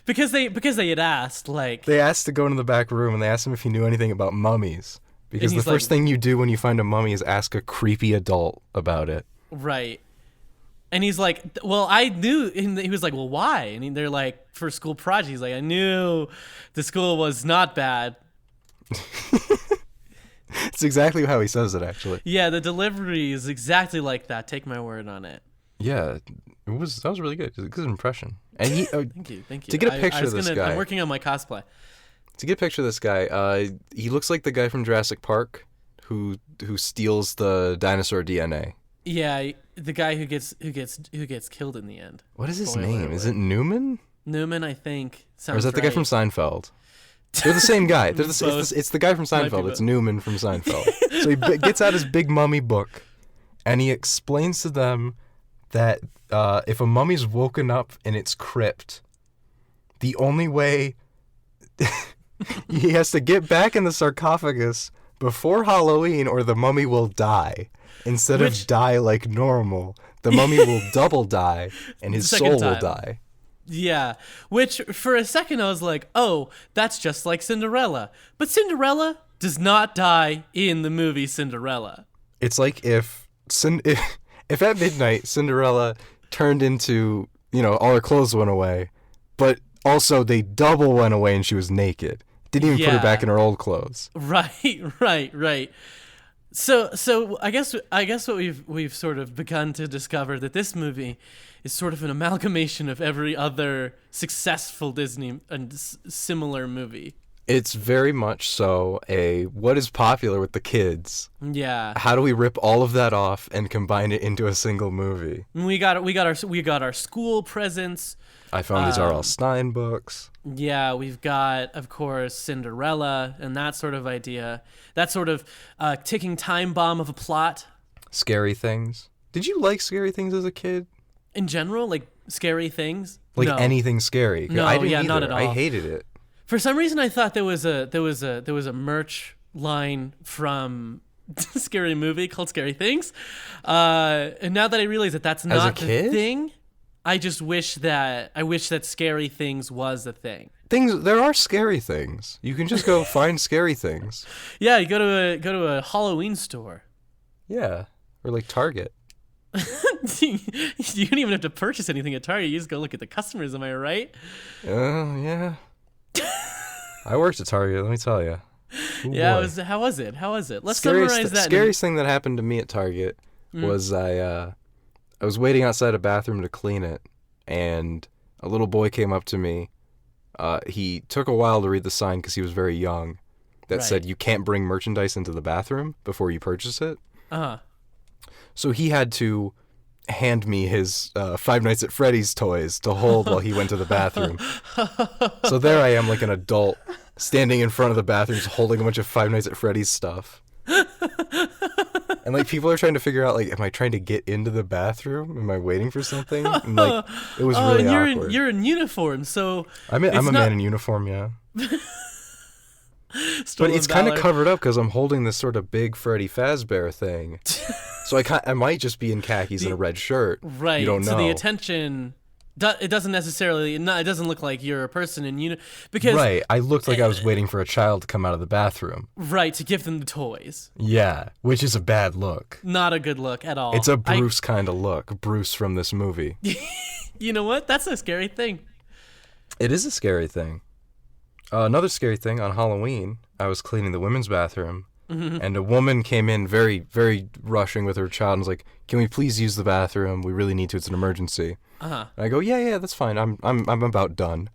because they had asked, like... They asked to go into the back room, and they asked him if he knew anything about mummies. Because the first thing you do when you find a mummy is ask a creepy adult about it. Right. And he's like, well, I knew, and he was like, well, why? And they're like, for school project. He's like, I knew the school was not bad. It's exactly how he says it, actually. Yeah, the delivery is exactly like that. Take my word on it. Yeah, that was really good. It was a good impression. And he, thank you. To get a picture of this guy. I'm working on my cosplay. To get a picture of this guy, he looks like the guy from Jurassic Park who steals the dinosaur DNA. Yeah, the guy who gets killed in the end. What is his name? Is it Newman? Newman, I think. Sounds or is that the guy from Seinfeld? They're the same guy. It's the guy from Seinfeld. It's Newman from Seinfeld. So he gets out his big mummy book, and he explains to them that if a mummy's woken up in its crypt, the only way he has to get back in the sarcophagus before Halloween, or the mummy will die. Instead of die like normal, the mummy will double die, and his soul will die. Yeah, which for a second I was like, oh, that's just like Cinderella. But Cinderella does not die in the movie Cinderella. It's like if at midnight Cinderella turned into, all her clothes went away, but also they double went away and she was naked. Didn't even put her back in her old clothes. Right. So I guess what we've sort of begun to discover that this movie is sort of an amalgamation of every other successful Disney and similar movie. It's very much so what is popular with the kids. Yeah. How do we rip all of that off and combine it into a single movie? We got our school presents. I found these R.L. Stein books. Yeah, we've got, of course, Cinderella and that sort of idea. That sort of ticking time bomb of a plot. Scary Things. Did you like Scary Things as a kid? In general, like scary things? Like no. Anything scary? No, I didn't yeah, either. not at all. I hated it. For some reason, I thought there was a merch line from Scary Movie called Scary Things. And now that I realize that that's not the thing, I just wish that Scary Things was a thing. There are scary things. You can just go find scary things. Yeah, you go to a Halloween store. Yeah, or like Target. You don't even have to purchase anything at Target. You just go look at the customers. Am I right? Yeah. I worked at Target. Let me tell you. Yeah, how was it? Let's summarize that. Scariest thing that happened to me at Target was I was waiting outside a bathroom to clean it, and a little boy came up to me. He took a while to read the sign because he was very young. That said, you can't bring merchandise into the bathroom before you purchase it. Uh-huh. So he had to hand me his Five Nights at Freddy's toys to hold while he went to the bathroom. So there I am, like an adult, standing in front of the bathroom, just holding a bunch of Five Nights at Freddy's stuff. And like people are trying to figure out, like, am I trying to get into the bathroom? Am I waiting for something? And like it was really awkward. You're in uniform, so I'm a man in uniform, yeah. But it's kind of covered up because I'm holding this sort of big Freddy Fazbear thing. So I might just be in khakis and a red shirt. Right. You don't know. So the attention, it doesn't necessarily, it doesn't look like you're a person in uniform. Because right. I looked like I was waiting for a child to come out of the bathroom. Right, to give them the toys. Yeah, which is a bad look. Not a good look at all. It's a Bruce kind of look. Bruce from this movie. You know what? That's a scary thing. It is a scary thing. Another scary thing, on Halloween, I was cleaning the women's bathroom, and a woman came in very, very rushing with her child and was like, "Can we please use the bathroom? We really need to. It's an emergency." Uh-huh. And I go, "Yeah, that's fine. I'm about done."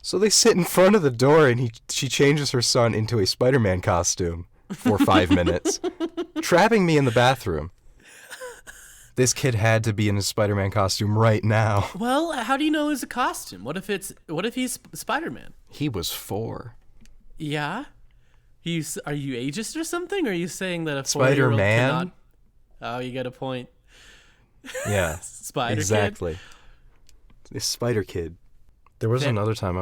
So they sit in front of the door, and she changes her son into a Spider-Man costume for 5 minutes, trapping me in the bathroom. This kid had to be in his Spider-Man costume right now. Well, how do you know it's a costume? What if he's Spider-Man? He was 4. Yeah? Are you ageist or something? Or are you saying that a 4-year-old Spider-Man? cannot... Oh, you got a point. Yeah. Spider exactly. Kid? This Spider Kid. There was another time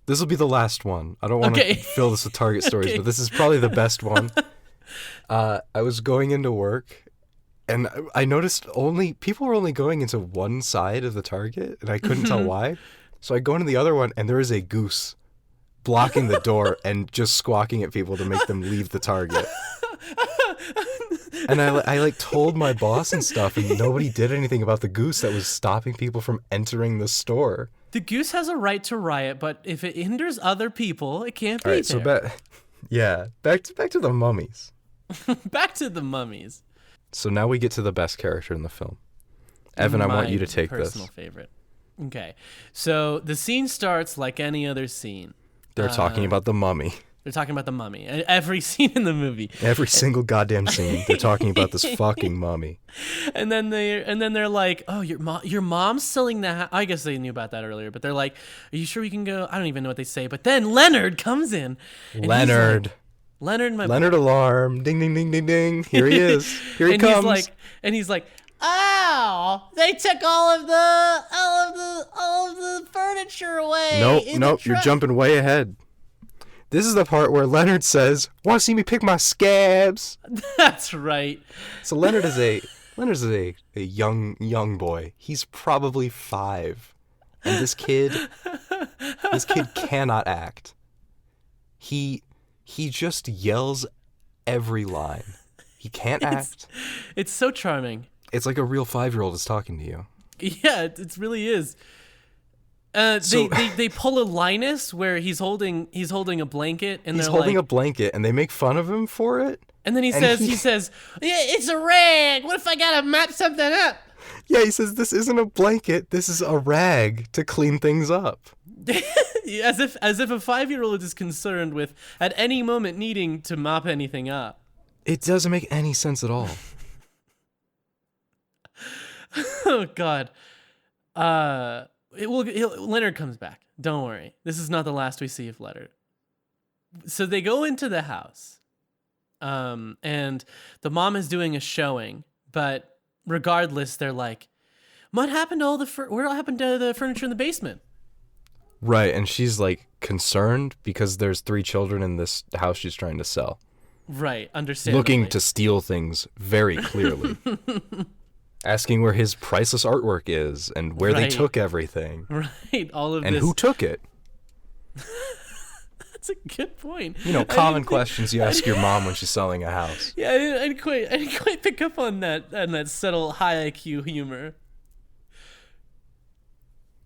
this will be the last one. I don't want to fill this with Target stories, but this is probably the best one. I was going into work, and I noticed people were only going into one side of the Target, and I couldn't tell why. So I go into the other one, and there is a goose blocking the door and just squawking at people to make them leave the Target. And I like told my boss and stuff, and nobody did anything about the goose that was stopping people from entering the store. The goose has a right to riot, but if it hinders other people, it can't be there. So back to the mummies. Back to the mummies. So now we get to the best character in the film. Evan, I want you to take this. Personal favorite. Okay. So the scene starts like any other scene. They're talking about the mummy. They're talking about the mummy. Every scene in the movie. Every single goddamn scene. They're talking about this fucking mummy. And then they're like, "Oh, your mom's selling that." I guess they knew about that earlier, but they're like, "Are you sure we can go?" I don't even know what they say. But then Leonard comes in. Leonard. Leonard alarm. Ding ding ding ding ding. Here he is. Here he comes. He's like, "Oh, they took all of the furniture away." Nope. You're jumping way ahead. This is the part where Leonard says, "Want to see me pick my scabs?" That's right. So Leonard is a young boy. He's probably 5. And this kid cannot act. He just yells every line. He can't act. It's so charming. It's like a real 5-year-old is talking to you. Yeah, it really is. They pull a Linus where he's holding a blanket, and he's they're holding like, a blanket, and they make fun of him for it. and then he says, yeah, it's a rag. What if I gotta map something up? Yeah, he says this isn't a blanket. This is a rag to clean things up. as if a 5-year-old is concerned with at any moment needing to mop anything up. It doesn't make any sense at all. Oh God. Leonard comes back. Don't worry. This is not the last we see of Leonard. So they go into the house. And the mom is doing a showing, but regardless, they're like, what happened to what happened to the furniture in the basement? Right, and she's like concerned because there's 3 children in this house she's trying to sell. Right, understandably. Looking to steal things very clearly. Asking where his priceless artwork is and where they took everything. Right, all of and this. And who took it. That's a good point. You know, common questions you ask your mom when she's selling a house. Yeah, I didn't quite pick up on that subtle high IQ humor.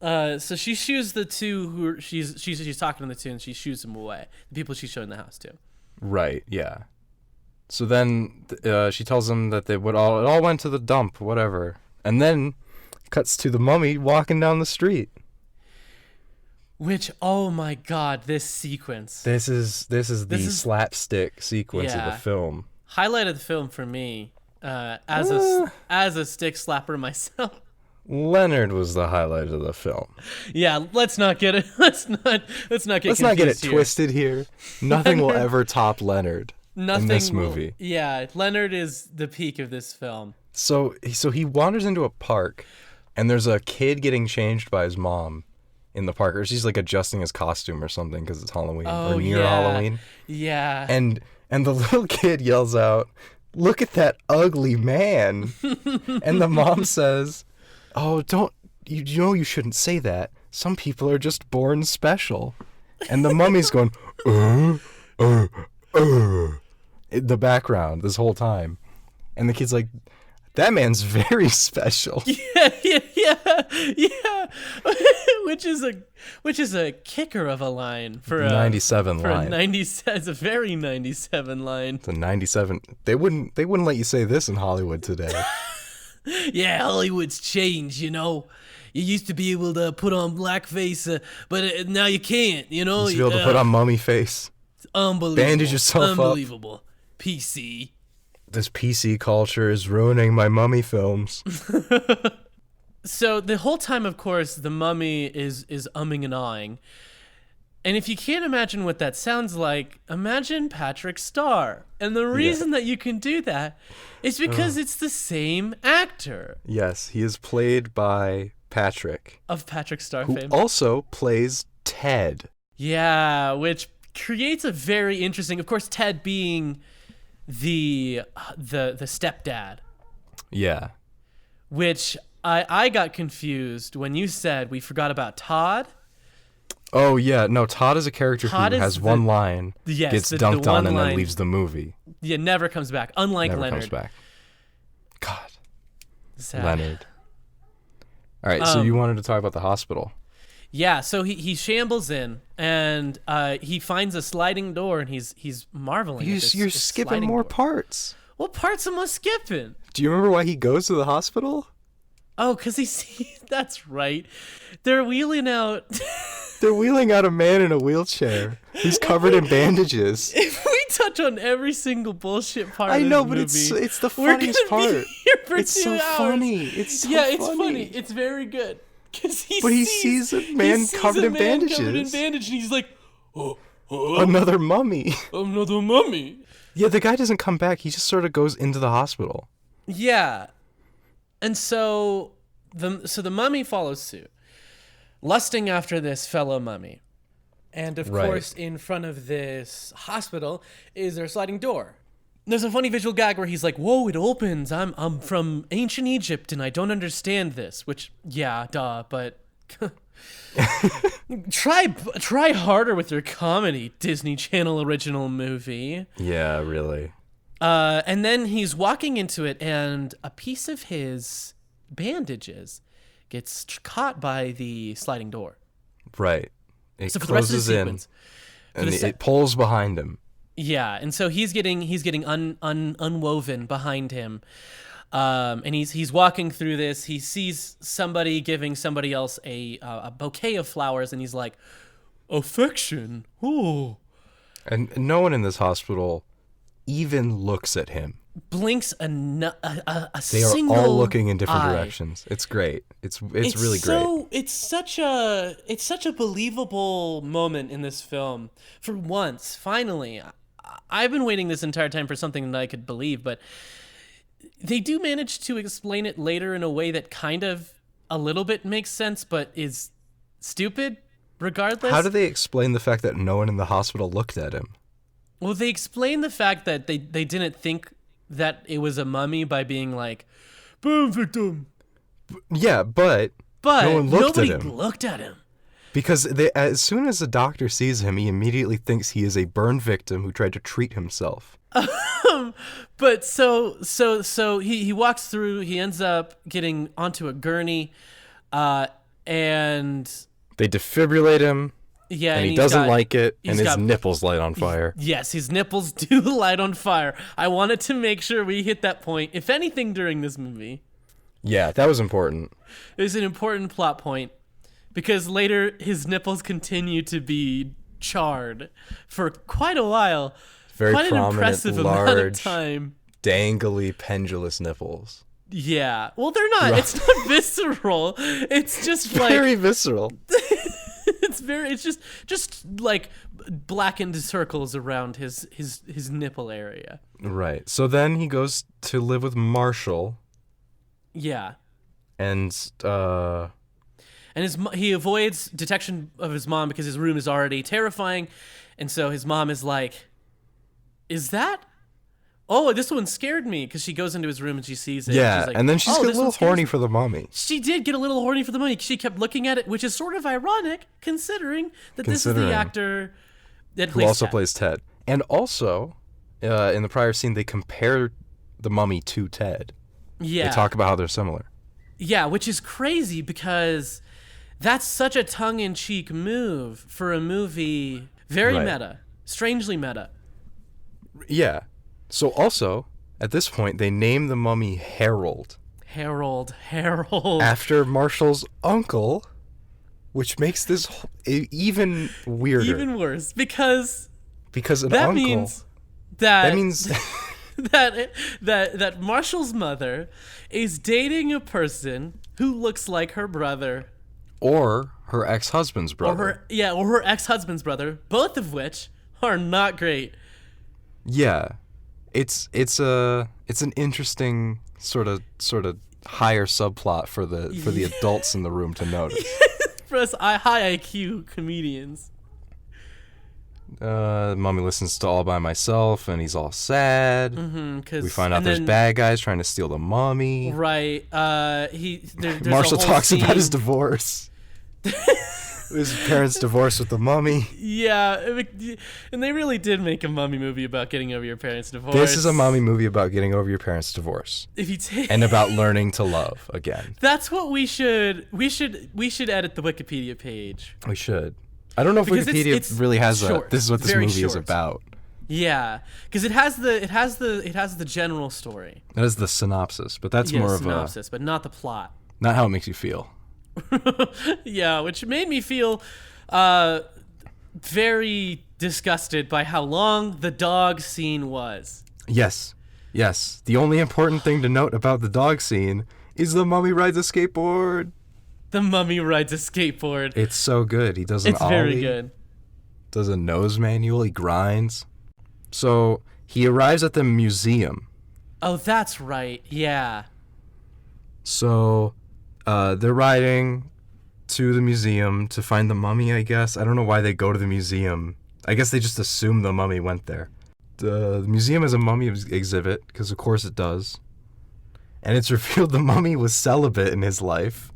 So she shoos the 2 who she's talking to the 2, and she shoos them away. The people she's showing the house to. Right. Yeah. So then she tells them that it all went to the dump, whatever, and then cuts to the mummy walking down the street. Which, oh my God, this sequence. This is the slapstick sequence of the film. Highlight of the film for me, as a stick slapper myself. Leonard was the highlight of the film. Yeah, let's not get it. Let's not get it twisted here. Nothing will ever top Leonard in this movie. Yeah, Leonard is the peak of this film. So he wanders into a park, and there's a kid getting changed by his mom in the park, or she's like adjusting his costume or something because it's Halloween or near Halloween. Yeah. And the little kid yells out, "Look at that ugly man!" And the mom says, "Oh, you know you shouldn't say that. Some people are just born special." And the mummy's going, in the background this whole time. And the kid's like, "That man's very special." Yeah. which is a kicker of a line for a 97 line. It's a very 97 line. It's a 97. They wouldn't let you say this in Hollywood today. Yeah, Hollywood's changed, you know. You used to be able to put on blackface, but now you can't, you know. You used to be able to put on mummy face. It's unbelievable. Bandage yourself Unbelievable. PC. This PC culture is ruining my mummy films. So the whole time, of course, the mummy is umming and ahhing. And if you can't imagine what that sounds like, imagine Patrick Starr. And the reason that you can do that is because it's the same actor. Yes, he is played by Patrick. Of Patrick Starr who fame. Also plays Ted. Yeah, which creates a very interesting, of course, Ted being the stepdad. Yeah. Which I got confused when you said we forgot about Todd. Oh, yeah. No, Todd is a character who has one line, gets dunked on, and then leaves the movie. Yeah, never comes back. Unlike never Leonard. Comes back. God. Sad. Leonard. All right, so you wanted to talk about the hospital. Yeah, so he shambles in, and he finds a sliding door, and he's marveling. You're skipping more parts. What parts am I skipping? Do you remember why he goes to the hospital? Oh, because he sees... That's right. They're wheeling out... They're wheeling out a man in a wheelchair. He's covered in bandages. If we touch on every single bullshit part I of this know, but movie, it's the funniest part. It's so funny. It's so funny. It's funny. It's very good. He sees a man covered in bandages. And he's like, oh, another mummy. Another mummy. Yeah, the guy doesn't come back. He just sort of goes into the hospital. Yeah. And so the mummy follows suit, lusting after this fellow mummy. And of course, in front of this hospital is their sliding door. There's a funny visual gag where he's like, "Whoa, it opens. I'm from ancient Egypt and I don't understand this." Which, yeah, duh, but Try harder with your comedy, Disney Channel original movie. Yeah, really. And then he's walking into it, and a piece of his bandages gets caught by the sliding door. Right. It So for the rest of the closes in, sequence, and it pulls behind him. yeah, and so he's getting unwoven behind him, and he's walking through this. He sees somebody giving somebody else a bouquet of flowers, and he's like, affection. Ooh. And no one in this hospital even looks at him. Blinks a They are single all looking in different eye. directions. It's great. It's really great. It's such a believable moment in this film. For once, finally, I've been waiting this entire time for something that I could believe, but they do manage to explain it later in a way that kind of a little bit makes sense, but is stupid regardless. How do they explain the fact that no one in the hospital looked at him? Well, they explain the fact that they didn't think that it was a mummy by being like, burn victim. Yeah, but no one looked nobody at him. looked at him. Because as soon as the doctor sees him, he immediately thinks he is a burn victim who tried to treat himself. But so he walks through. He ends up getting onto a gurney, and They defibrillate him, yeah, and he he's doesn't got- like it, he's and his got- nipples light on fire. Yes, his nipples do light on fire. I wanted to make sure we hit that point. If anything, during this movie, Yeah, that was important. it's an important plot point because later his nipples continue to be charred for quite a while. Very quite an prominent, impressive amount of large, time. dangly, pendulous nipples. Yeah. Well, they're not. It's not visceral. It's just like Very visceral. it's just like blackened circles around his nipple area. Right. So then he goes to live with Marshall, Yeah. and And he avoids detection of his mom because his room is already terrifying, and so his mom is like, "Is that? Oh, this one scared me," because she goes into his room and she sees it. yeah, she's like, and then she's "Oh, got a this one little scares horny me." for the mummy. She did get a little horny for the mummy. She kept looking at it, which is sort of ironic considering that this is Considering. the actor that Who plays also Ted. plays Ted. And also, in the prior scene, they compare the mummy to Ted. Yeah. They talk about how they're similar. Yeah, which is crazy because that's such a tongue-in-cheek move for a movie. Very Right. meta. Strangely meta. Yeah. So also, at this point, they name the mummy Harold Harold. after Marshall's uncle, which makes this even weirder. Even worse because because an that uncle. means that that means that Marshall's mother is dating a person who looks like her brother or her ex-husband's brother. or her ex-husband's brother, both of which are not great. Yeah. It's an interesting sort of higher subplot for the adults in the room to notice. For us high IQ comedians. Mummy listens to All By Myself and he's all sad. Mm-hmm, We find out there's bad guys trying to steal the mummy. Right. There's Marshall a whole talks about his scene- divorce. His parents' divorce with the mummy. Yeah, and they really did make a mummy movie about getting over your parents' divorce. This is a mummy movie about getting over your parents' divorce If you take and about learning to love again. that's what we should edit the Wikipedia page. We should. I don't know if Because Wikipedia it's really has short. this is what this Very movie is short. about. Yeah, because it has the general story. That is the synopsis, but that's Yeah, more synopsis, but not the plot. not how it makes you feel. Yeah, which made me feel very disgusted by how long the dog scene was. Yes. The only important thing to note about the dog scene is the mummy rides a skateboard. The mummy rides a skateboard. It's so good. He does an It's ollie, very good. does a nose manual, he grinds. So he arrives at the museum. Oh, that's right. Yeah. So they're riding to the museum to find the mummy, I guess. I don't know why they go to the museum. I guess they just assume the mummy went there. The museum has a mummy exhibit, because of course it does. And it's revealed the mummy was celibate in his life.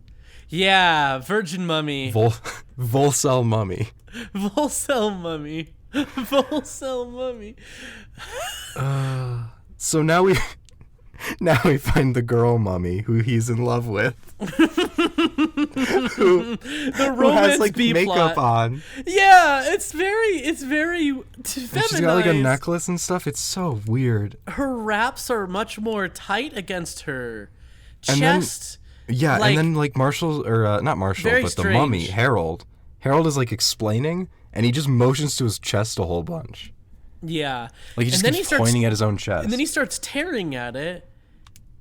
Yeah, virgin mummy. Volcel mummy. Volcel mummy. Volcel mummy. So now we find the girl mummy who he's in love with. who has like makeup on. Yeah, it's very feminized. She's got like a necklace and stuff. It's so weird. Her wraps are much more tight against her And chest. Then, and then like Marshall, or not Marshall, but strange. the mummy, Harold is like explaining, and he just motions to his chest a whole bunch. Yeah. Like he just keeps pointing at his own chest. And then he starts tearing at it.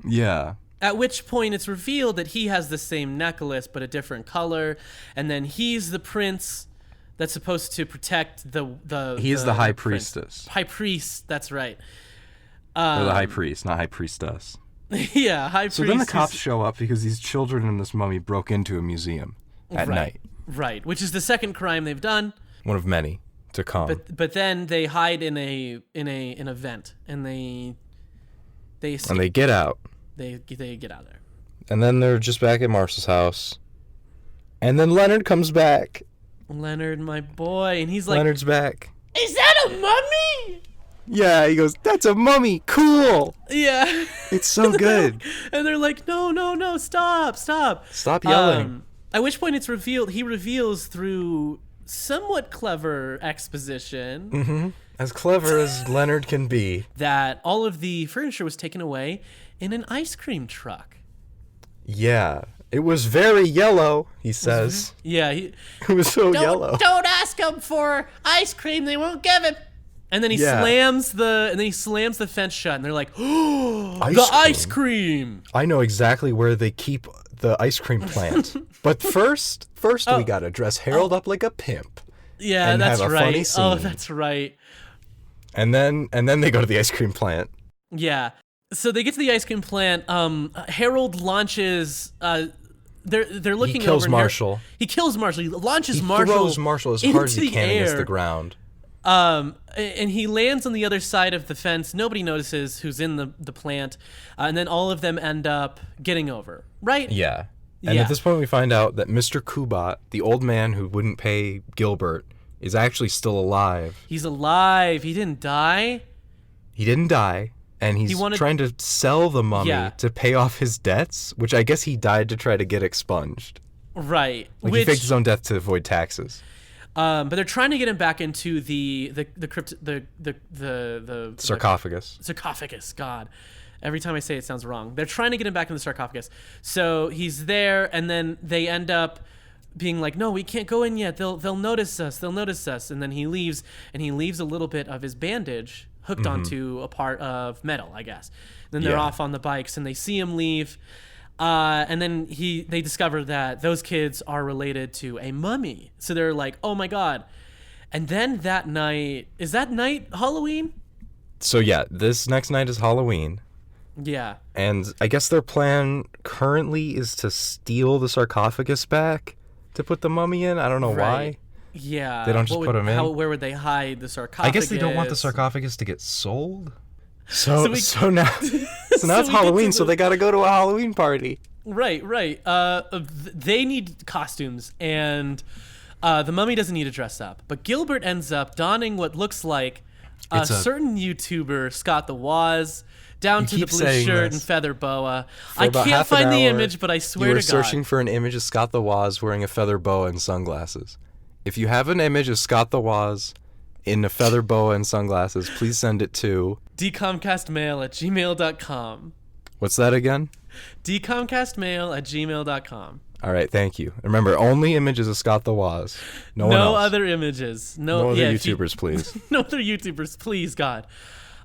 Yeah. At which point it's revealed that he has the same necklace but a different color, and then he's the prince that's supposed to protect He's the high priestess. High priest, that's right. Or the high priest, not high priestess. Yeah, high priest. So then the cops show up because these children and this mummy broke into a museum at night. Right, which is the second crime they've done. One of many to come. But then they hide in a vent, and they escape. And they get out. They get out of there. And then they're just back at Marshall's house. And then Leonard comes back. Leonard, my boy, and he's like, Leonard's back. Is that a mummy? Yeah, he goes, that's a mummy, cool. Yeah. It's so good. And they're like, no, stop. Stop yelling. At which point he reveals through somewhat clever exposition. Mm-hmm. As clever as Leonard can be. That all of the furniture was taken away in an ice cream truck. Yeah. It was very yellow, he says. Yeah. It was so yellow. Don't ask them for ice cream, they won't give it. And then he slams the fence shut, and they're like, "Oh, ice cream!" I know exactly where they keep the ice cream plant. But first we gotta dress Harold up like a pimp. Yeah, and that's have a right. funny scene. Oh, that's right. And then they go to the ice cream plant. Yeah. So they get to the ice cream plant. Harold launches. They're looking. He kills over Marshall. He kills Marshall. He launches he Marshall. Throws Marshall as hard as he can air. against the ground. And he lands on the other side of the fence. Nobody notices who's in the plant, and then all of them end up getting over. Right? Yeah. And at this point, we find out that Mr. Kubat, the old man who wouldn't pay Gilbert, is actually still alive. He's alive. He didn't die. He didn't die. And he's trying to sell the mummy to pay off his debts, which I guess he died to try to get expunged. Right. Like he faked his own death to avoid taxes. But they're trying to get him back into the sarcophagus. Sarcophagus. God, every time I say it sounds wrong. They're trying to get him back in the sarcophagus. So he's there, and then they end up being like, "No, we can't go in yet. They'll notice us. They'll notice us." And then he leaves, and he leaves a little bit of his bandage hooked onto a part of metal, I guess. And then they're off on the bikes, and they see him leave. And then they discover that those kids are related to a mummy. So they're like, oh my God. And then that night, is that night Halloween? So yeah, this next night is Halloween. Yeah. And I guess their plan currently is to steal the sarcophagus back to put the mummy in. I don't know why. Yeah. They don't just put him in. Where would they hide the sarcophagus? I guess they don't want the sarcophagus to get sold. So now it's Halloween, so they got to go to a Halloween party. Right. They need costumes, and the mummy doesn't need to dress up. But Gilbert ends up donning what looks like a certain YouTuber, Scott the Waz, down to the blue shirt and feather boa. I can't find the image, but I swear to God. You were searching for an image of Scott the Waz wearing a feather boa and sunglasses. If you have an image of Scott the Waz in a feather boa and sunglasses, please send it to DCOMcastmail@gmail.com. What's that again? DCOMcastmail@gmail.com. All right, thank you. Remember, only images of Scott the Waz. No one else. Other images. No other YouTubers, please. No other YouTubers, please, God.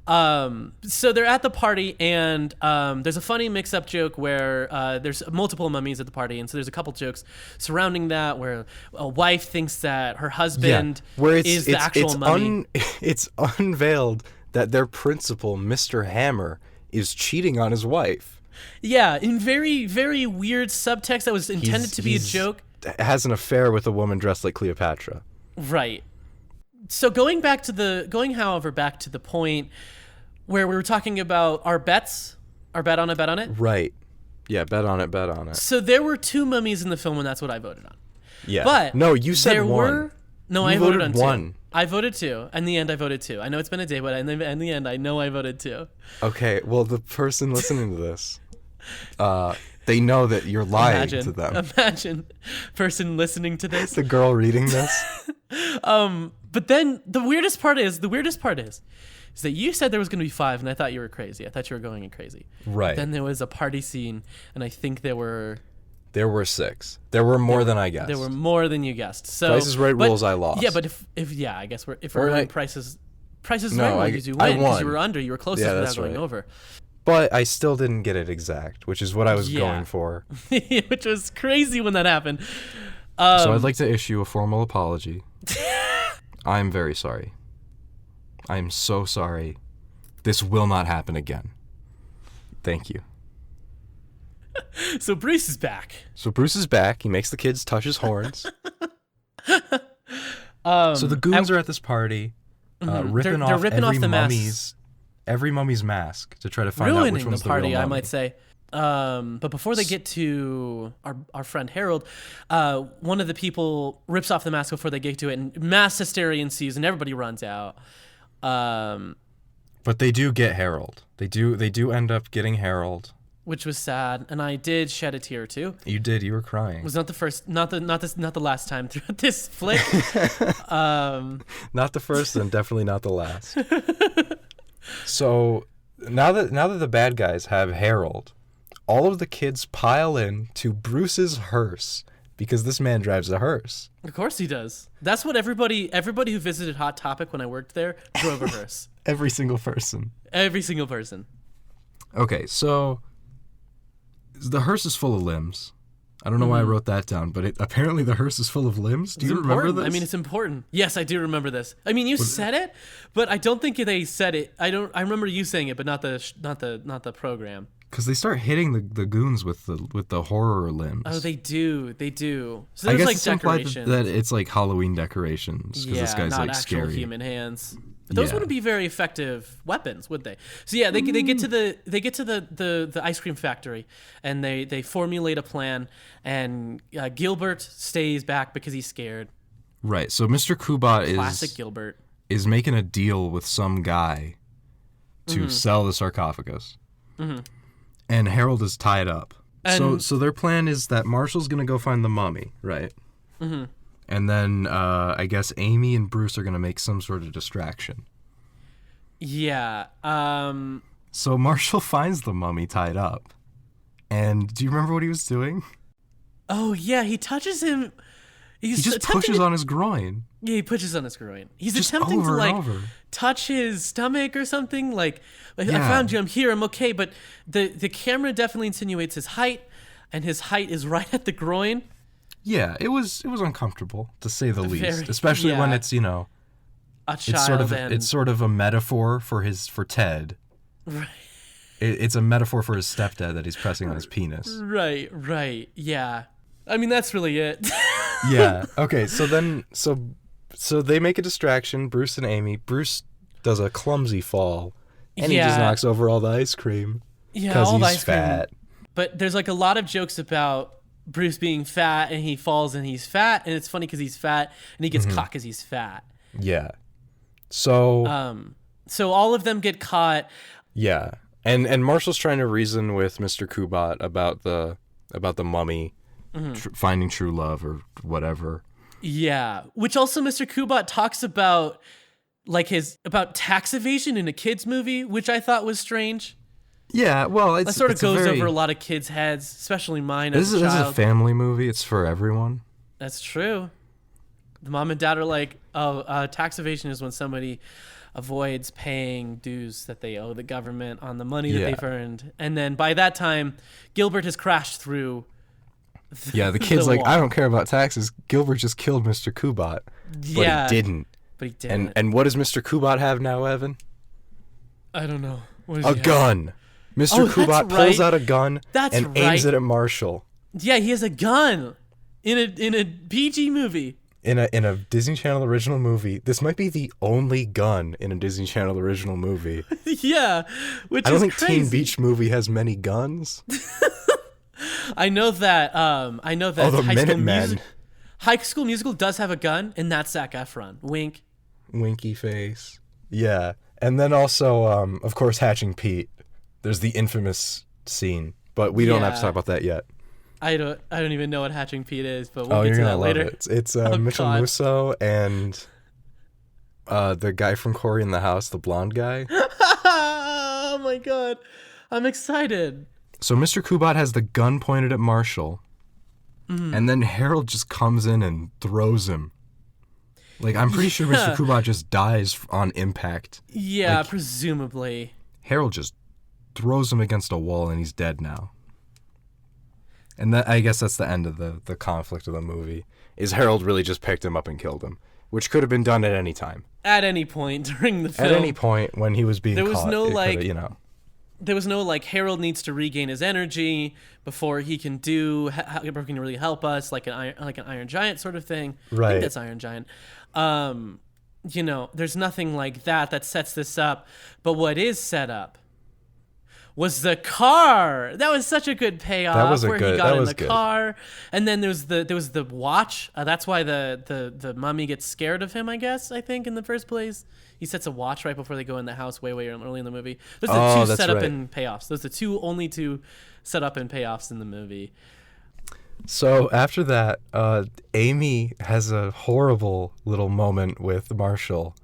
So they're at the party, and there's a funny mix-up joke where there's multiple mummies at the party, and so there's a couple jokes surrounding that where a wife thinks that her husband is the actual mummy. It's unveiled that their principal, Mr. Hammer, is cheating on his wife. Yeah, in very, very weird subtext that was intended to be a joke. Has an affair with a woman dressed like Cleopatra. Right. So going, however, back to the point where we were talking about our bet on it. Right. Yeah, bet on it, bet on it. So there were 2 mummies in the film, and that's what I voted on. Yeah. But no, you said there one. I voted on 2. one. I voted 2. In the end, I voted 2. I know it's been a day, but in the end, I know I voted 2. Okay, well, the person listening to this, they know that you're lying to them. Imagine person listening to this. The girl reading this. But then the weirdest part is that you said there was going to be 5, and I thought you were crazy. I thought you were going crazy. Right. Then there was a party scene, and I think there were 6. There were more than I guessed. There were more than you guessed. So Price is Right rules, I lost. Yeah, but I guess if we're doing prices Right rules, you I win won. because you were under. You were closest without going over. But I still didn't get it exact, which is what I was going for. Which was crazy when that happened. So I'd like to issue a formal apology. I'm very sorry. I am so sorry. This will not happen again. Thank you. So Bruce is back. He makes the kids touch his horns. So the goons are at this party, ripping off every mummy's mask to try to find out which one's the party, real mummy. I might say. But before they get to our friend Harold, one of the people rips off the mask before they get to it, and mass hysteria ensues, and everybody runs out. But they do get Harold. They do end up getting Harold, which was sad, and I did shed a tear or two. You did. You were crying. It was not the first, not the last time throughout this flick. Not the first, and definitely not the last. So now that the bad guys have Harold, all of the kids pile in to Bruce's hearse because this man drives a hearse. Of course he does. That's what everybody who visited Hot Topic when I worked there drove a hearse. Every single person. Every single person. Okay, so the hearse is full of limbs. I don't know why I wrote that down, but apparently the hearse is full of limbs. Do you remember this? I mean, it's important. Yes, I do remember this. I mean, you said it, but I don't think they said it. I remember you saying it, but not the program. Because they start hitting the goons with the horror limbs. Oh, they do. So there's I guess like it's implied decorations. that it's like Halloween decorations. Because this guy's not like actual scary. human hands. But those wouldn't be very effective weapons, would they? So yeah, they get to the ice cream factory, and they formulate a plan, and Gilbert stays back because he's scared. Right. So Mr. Kubat Classic Gilbert is making a deal with some guy to sell the sarcophagus. Mm-hmm. And Harold is tied up. So their plan is that Marshall's going to go find the mummy, right? Mm-hmm. And then I guess Amy and Bruce are going to make some sort of distraction. Yeah. So Marshall finds the mummy tied up. And do you remember what he was doing? Oh, yeah. He touches him. He just pushes on his groin. Yeah, he pushes on his groin. He's just attempting to like touch his stomach or something. Like, I found you. I'm here. I'm okay. But the camera definitely insinuates his height, and his height is right at the groin. Yeah, it was uncomfortable to say the least, especially when it's a child. It's sort of a metaphor for Ted. Right. It's a metaphor for his stepdad that he's pressing on his penis. Right. Yeah. I mean, that's really it. Yeah. Okay. So they make a distraction. Bruce and Amy. Bruce does a clumsy fall, and he just knocks over all the ice cream. Yeah, because he's fat. But there's like a lot of jokes about Bruce being fat, and he falls and he's fat, and it's funny because he's fat, and he gets caught because he's fat. Yeah. So all of them get caught. Yeah, and Marshall's trying to reason with Mr. Kubat about the mummy. Finding true love or whatever. Yeah, which also Mr. Kubat talks about about tax evasion in a kids movie, which I thought was strange. Yeah, well, that sort of goes over a lot of kids' heads, especially mine as a child. This is a family movie. It's for everyone. That's true. The mom and dad are like, tax evasion is when somebody avoids paying dues that they owe the government on the money that they've earned. And then by that time, Gilbert has crashed through. Yeah, the kid's like, I don't care about taxes. Gilbert just killed Mr. Kubat. But he didn't. And what does Mr. Kubat have now, Evan? I don't know. A gun. Mr. Kubat pulls out a gun and aims it at Marshall. Yeah, he has a gun in a PG movie. In a Disney Channel original movie. This might be the only gun in a Disney Channel original movie. Yeah, which I don't think crazy. Teen Beach Movie has many guns. I know that. Oh, the Minutemen. High School Musical does have a gun, and that's Zac Efron. Wink. Winky face. Yeah, and then also, of course, Hatching Pete. There's the infamous scene, but we don't have to talk about that yet. I don't even know what Hatching Pete is, but we'll Oh, get you're to gonna that love later. it. It's Mitchell God. Musso and the guy from Cory in the House, the blonde guy. Oh my god, I'm excited. So Mr. Kubat has the gun pointed at Marshall, and then Harold just comes in and throws him. Like, I'm pretty sure Mr. Kubat just dies on impact. Yeah, Like, presumably. Harold just throws him against a wall, and he's dead now. And I guess that's the end of the conflict of the movie, is Harold really just picked him up and killed him, which could have been done at any time. At any point during the film. At any point when he was being caught. There was no, like... There was no, like, Harold needs to regain his energy before he can can really help us, like an Iron Giant sort of thing. Right. I think that's Iron Giant. There's nothing like that sets this up. But what is set up was the car. That was such a good payoff. That was where he got in the good. car, and then there was the watch. That's why the mummy gets scared of him. I think in the first place, he sets a watch right before they go in the house, way early in the movie. Those are the two set up and payoffs. Those are the only two set up and payoffs in the movie. So after that, Amy has a horrible little moment with Marshall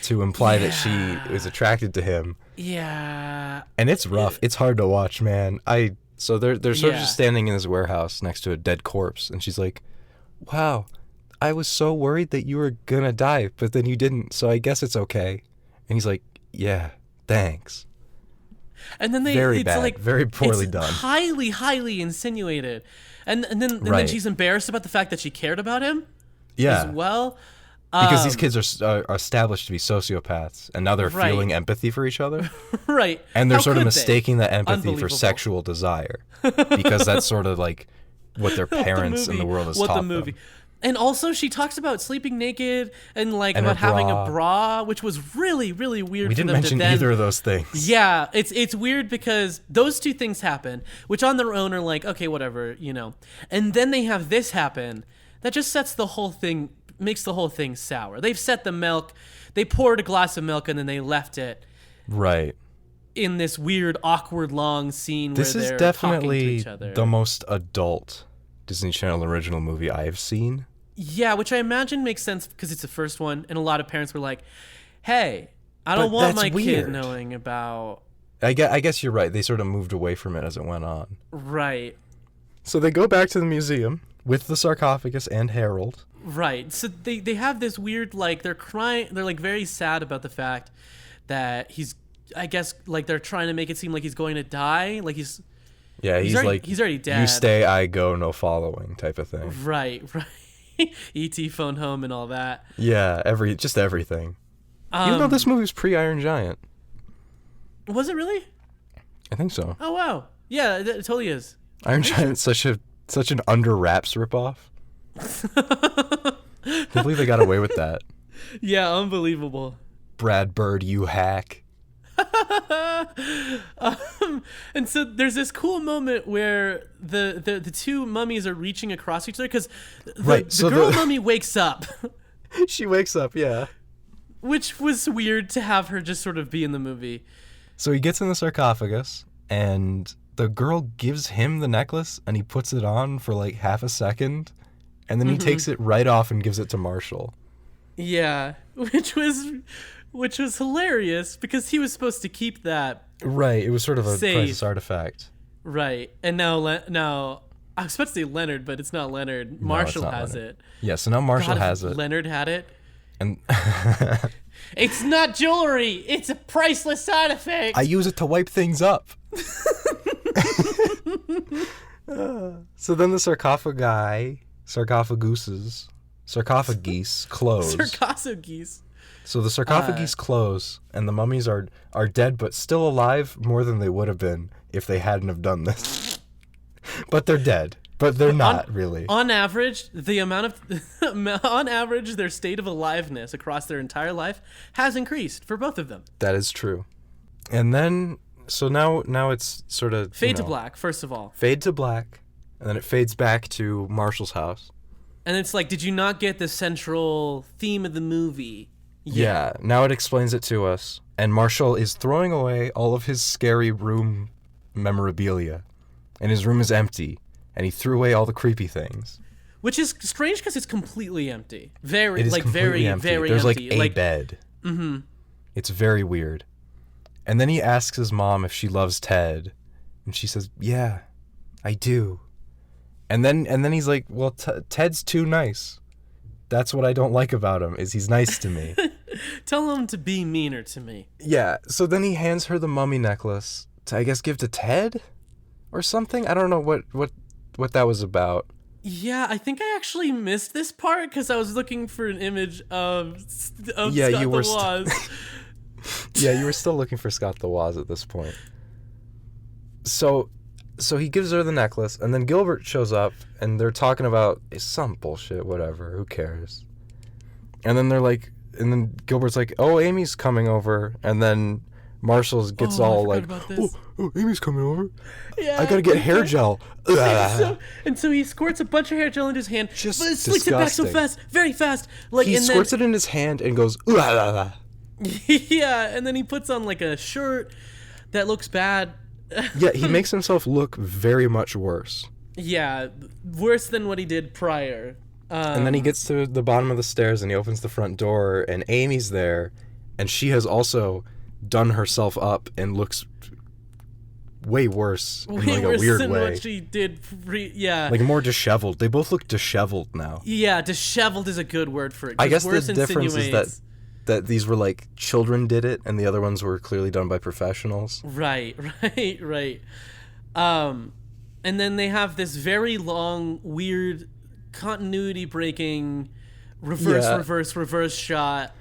to imply that she is attracted to him. Yeah. And it's rough. It's hard to watch, man. So they're sort of just standing in this warehouse next to a dead corpse, and she's like, "Wow, I was so worried that you were gonna die, but then you didn't, so I guess it's okay." And he's like, "Yeah, thanks." And then very poorly done. Highly insinuated. And then she's embarrassed about the fact that she cared about him as well. Because these kids are established to be sociopaths, and now they're feeling empathy for each other. Right. And they're sort of mistaking that empathy for sexual desire. Because that's sort of like what their parents in the world has taught them. And also, she talks about sleeping naked and about having a bra, which was really, really weird. We didn't mention either of those things. Yeah, it's weird because those two things happen, which on their own are like, okay, whatever, And then they have this happen that just sets the whole thing, makes the whole thing sour. They've set the milk, they poured a glass of milk, and then they left it. Right. In this weird, awkward, long scene this where they're definitely talking to each other. The most adult Disney Channel original movie I have seen. Yeah, which I imagine makes sense because it's the first one, and a lot of parents were like, "Hey, I don't want my kid knowing about." I guess you're right. They sort of moved away from it as it went on. Right. So they go back to the museum with the sarcophagus and Harold. Right. So they have this weird, like, they're crying. They're like very sad about the fact that he's. I guess like they're trying to make it seem like he's going to die. Like he's. Yeah, he's already dead. You stay, I go, no following type of thing. Right. E.T. phone home and all that. Yeah, just everything. Even though this movie was pre-Iron Giant. Was it really? I think so. Oh wow, yeah, it totally is. Iron Giant's such an under wraps ripoff. I can't believe they got away with that. Yeah, unbelievable. Brad Bird, you hack. And so there's this cool moment where the two mummies are reaching across each other because the girl mummy wakes up. She wakes up, yeah. Which was weird to have her just sort of be in the movie. So he gets in the sarcophagus, and the girl gives him the necklace, and he puts it on for like half a second, and then he takes it right off and gives it to Marshall. Yeah, which was hilarious because he was supposed to keep that. Right, it was sort of a precious artifact. Right, and now I was supposed to say Leonard, but it's not Leonard. Marshall has it. Yeah, so now Marshall has it. Leonard had it. And it's not jewelry. It's a priceless artifact. I use it to wipe things up. So then the sarcophagus close. Sarcophagus. So the sarcophagus close, and the mummies are dead, but still alive more than they would have been if they hadn't have done this. But they're dead. But they're not really. On average, on average, their state of aliveness across their entire life has increased for both of them. That is true. And then So now it's sort of Fade to black, first of all. Fade to black, and then it fades back to Marshall's house. And it's like, did you not get the central theme of the movie? Yeah, now it explains it to us. And Marshall is throwing away all of his scary room memorabilia. And his room is empty. And he threw away all the creepy things. Which is strange because it's completely empty. Very, It is like, completely very, empty. very There's empty. like a bed. Mm-hmm. It's very weird. And then he asks his mom if she loves Ted. And she says, yeah, I do. And then he's like, well, Ted's too nice. That's what I don't like about him, is he's nice to me. Tell him to be meaner to me. Yeah, so then he hands her the mummy necklace to, I guess, give to Ted or something? I don't know what that was about. Yeah, I think I actually missed this part because I was looking for an image of Yeah, Scott you the were Woz. Yeah, you were still looking for Scott the Woz at this point. So he gives her the necklace, and then Gilbert shows up, and they're talking about some bullshit, whatever, who cares? And then Gilbert's like, oh, Amy's coming over, and then Marshall gets all like, oh, Amy's coming over. Yeah, I gotta get hair gel. And so he squirts a bunch of hair gel in his hand, Just but it slicks it back so disgusting. fast, very fast. Like, He and squirts it in his hand and goes, yeah, and then he puts on like a shirt that looks bad. Yeah, he makes himself look very much worse. Yeah, worse than what he did prior. And then he gets to the bottom of the stairs and he opens the front door and Amy's there, and she has also done herself up and looks way worse in like a weird than way. what she did. Yeah, Like more disheveled. They both look disheveled now. yeah, disheveled is a good word for it. I 'cause guess the worse difference is insinuates- that these were like children did it and the other ones were clearly done by professionals. Right. And then they have this very long, weird, continuity breaking reverse shot.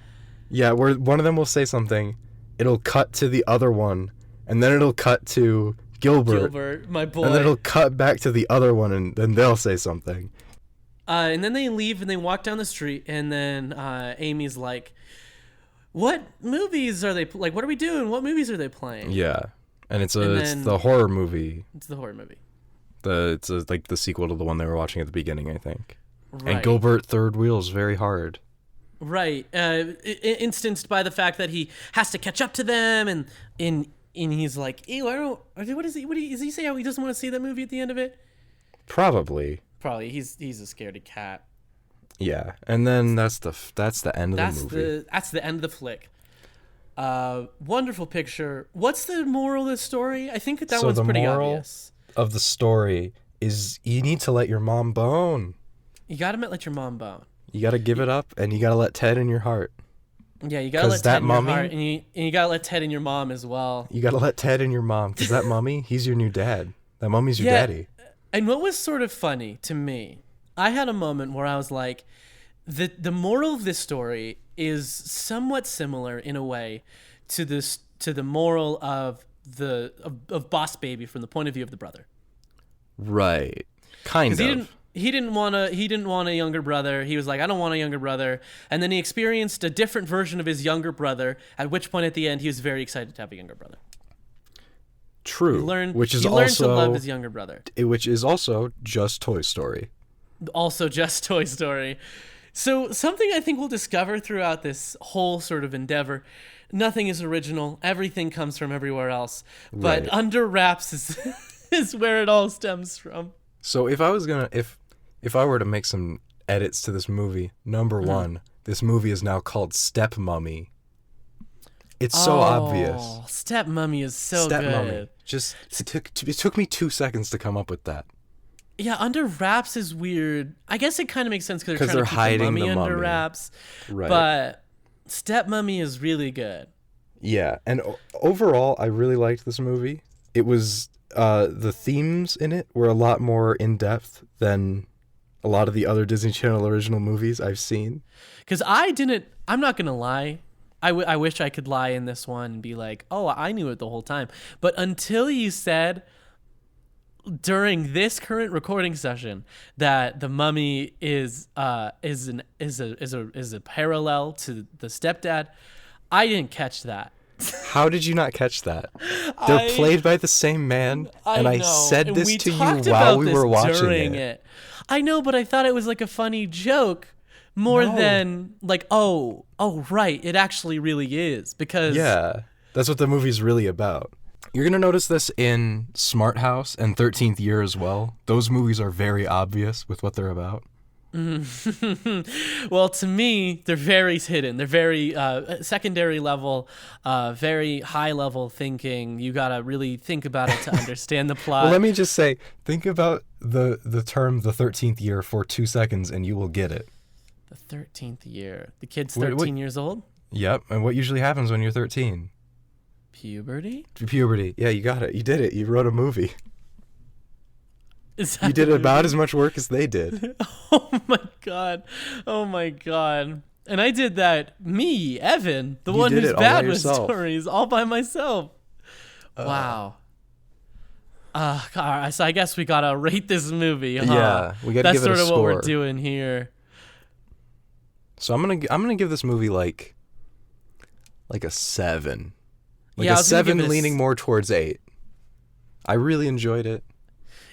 Yeah, where one of them will say something, it'll cut to the other one, and then it'll cut to Gilbert, my boy. and then it'll cut back to the other one, and then they'll say something. And then they leave and they walk down the street, and then Amy's like, "What movies are they like? What are we doing? What movies are they playing?" Yeah, and it's then- the horror movie. It's the horror movie. It's like the sequel to the one they were watching at the beginning, I think. Right. And Gilbert third wheels very hard. Right. Instanced by the fact that he has to catch up to them, and he's like, "Ew, I don't. What is he? Does he say how he doesn't want to see that movie at the end of it?" Probably. Probably. He's a scaredy cat. Yeah, and then that's the end of the movie. That's the end of the flick. Wonderful picture. What's the moral of the story? I think that one's pretty obvious. Of the story is you need to let your mom bone. You gotta let your mom bone. You gotta give it up, and you gotta let Ted in your heart. Yeah, you gotta 'Cause let that Ted in your mummy- heart, and you gotta let Ted in your mom as well. You gotta let Ted in your mom, because that mummy, he's your new dad. That mummy's your Yeah. daddy. And what was sort of funny to me, I had a moment where I was like, the moral of this story is somewhat similar in a way to the moral of Boss Baby from the point of view of the brother. Right. Kind of. He didn't want a younger brother. He was like, I don't want a younger brother. And then he experienced a different version of his younger brother, at which point at the end he was very excited to have a younger brother. True. He learned which to love his younger brother. Which is also just Toy Story. Also just Toy Story. So something I think we'll discover throughout this whole sort of endeavor, nothing is original. Everything comes from everywhere else. But Right. under wraps is where it all stems from. So if I were to make some edits to this movie, number one, this movie is now called Step Mummy. It's so obvious. Step Mummy is so Step good. Mummy. It took me 2 seconds to come up with that. Yeah, under wraps is weird. I guess it kind of makes sense because they're 'Cause trying they're to keep hiding the mummy the under mummy. wraps. Right. But Step Mummy is really good. Yeah, and overall, I really liked this movie. It was the themes in it were a lot more in depth than a lot of the other Disney Channel original movies I've seen. Because I'm not going to lie. I wish I could lie in this one and be like, oh, I knew it the whole time. But until you said during this current recording session that the mummy is a parallel to the stepdad, I didn't catch that. How did you not catch that? They're played by the same man, and I said and this to you while we were watching it. I know, but I thought it was like a funny joke more than like, oh, right, it actually really is, because yeah, that's what the movie's really about. You're going to notice this in Smart House and 13th Year as well. Those movies are very obvious with what they're about. Well, to me, they're very hidden. They're very secondary level, very high level thinking. You got to really think about it to understand the plot. Well, let me just say, think about the term the 13th year for 2 seconds and you will get it. The 13th year. The kid's 13 years old? Yep. And what usually happens when you're 13? Puberty? Puberty. Yeah, you got it. You did it. You wrote a movie. You did movie? about as much work as they did. Oh my god. And I did that. Me, Evan, the one who's bad with stories, all by myself. Wow. God, so I guess we gotta rate this movie, huh? Yeah, we gotta give it a score. That's sort of what we're doing here. So I'm gonna give this movie like a 7. Like a 7 leaning more towards 8. I really enjoyed it.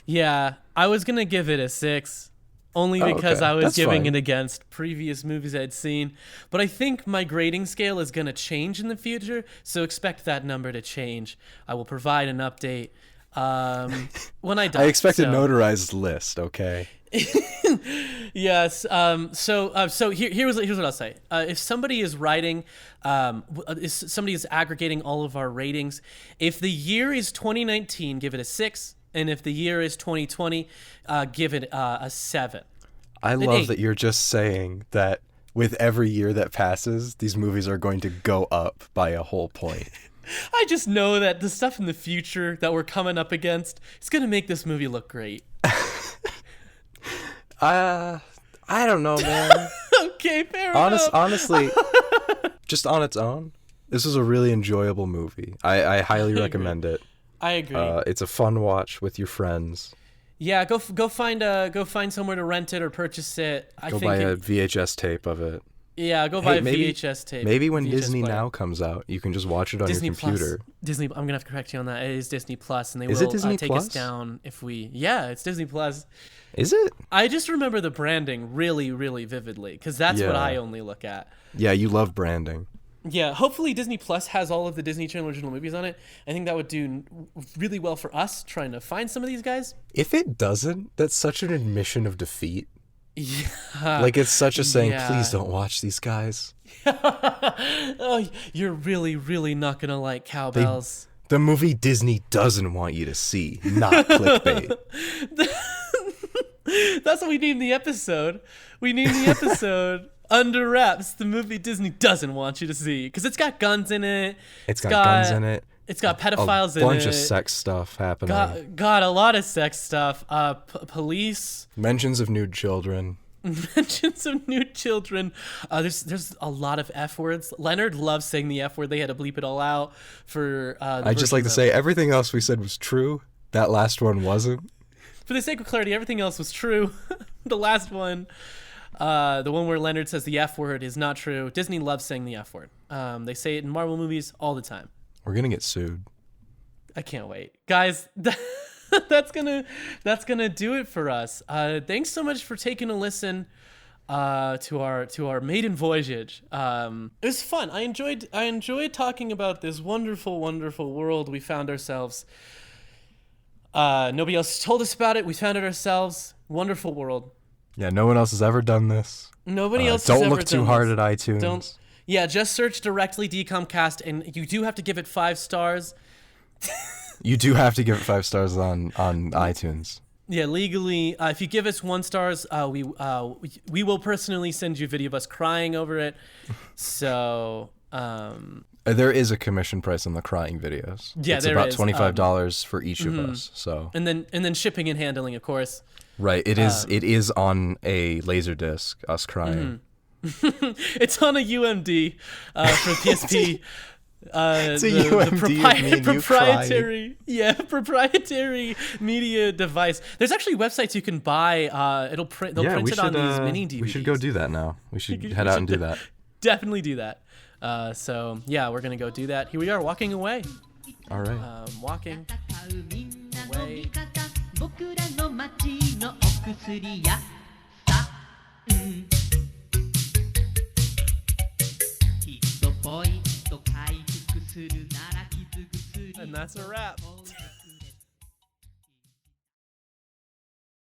Yeah, I was going to give it a 6, only because I was giving it against previous movies I'd seen. But I think my grading scale is going to change in the future, so expect that number to change. I will provide an update when I die. I expect a notarized list, okay? Yes. So here's what I'll say. If somebody is writing, if somebody is aggregating all of our ratings, if the year is 2019, give it a 6, and if the year is 2020, give it a 7. I love that you're just saying that with every year that passes, these movies are going to go up by a whole point. I just know that the stuff in the future that we're coming up against is going to make this movie look great. I don't know, man. Okay, fair enough. Honestly, just on its own, this is a really enjoyable movie. I highly recommend it. I agree. It's a fun watch with your friends. Yeah, go find somewhere to rent it or purchase it. Go buy a VHS tape of it. Yeah, go buy a VHS tape. Maybe when Disney Now comes out, you can just watch it on your computer. Disney. I'm gonna have to correct you on that. It is Disney Plus, and they will take us down if we. Yeah, it's Disney Plus. Is it? I just remember the branding really, really vividly because that's what I only look at. Yeah, you love branding. Yeah, hopefully Disney Plus has all of the Disney Channel original movies on it. I think that would do really well for us trying to find some of these guys. If it doesn't, that's such an admission of defeat. Yeah. Like it's such a saying, please don't watch these guys. Oh, you're really, really not going to like Cowbells. The movie Disney doesn't want you to see, not clickbait. That's what we need in the episode. We need the episode Under Wraps, the movie Disney doesn't want you to see. Because it's got guns in it. It's got guns in it. It's got pedophiles in it. A bunch of sex stuff happening. Got a lot of sex stuff. Police. Mentions of nude children. Mentions of nude children. There's a lot of F words. Leonard loves saying the F word. They had to bleep it all out for I just like to say everything else we said was true. That last one wasn't. For the sake of clarity, everything else was true. The last one, the one where Leonard says the F word, is not true. Disney loves saying the F word. They say it in Marvel movies all the time. We're gonna get sued. I can't wait, guys. That's gonna do it for us. Thanks so much for taking a listen to our maiden voyage. It was fun. I enjoyed talking about this wonderful, wonderful world we found ourselves. Nobody else told us about it. We found it ourselves. Wonderful world. Yeah, no one else has ever done this. Nobody else has ever done this. Don't look too hard at iTunes. Yeah, just search directly DCOMcast, and you do have to give it 5 stars. You do have to give it 5 stars on iTunes. Yeah, legally. If you give us 1 stars, we will personally send you a video of us crying over it. So there is a commission price on the crying videos. Yeah, it's about $25 for each of us. So and then shipping and handling, of course. Right. It is on a Laserdisc. Us crying. It's on a UMD for PSP. It's a UMD proprietary media device. There's actually websites you can buy. They'll print it on these mini DVDs. We should go do that now. We should head out and do that. Definitely do that. So yeah, we're gonna go do that. Here we are, walking away. All right. Walking away. 僕らの街のお薬屋さんヒットポイント回復するなら傷薬 And that's a wrap.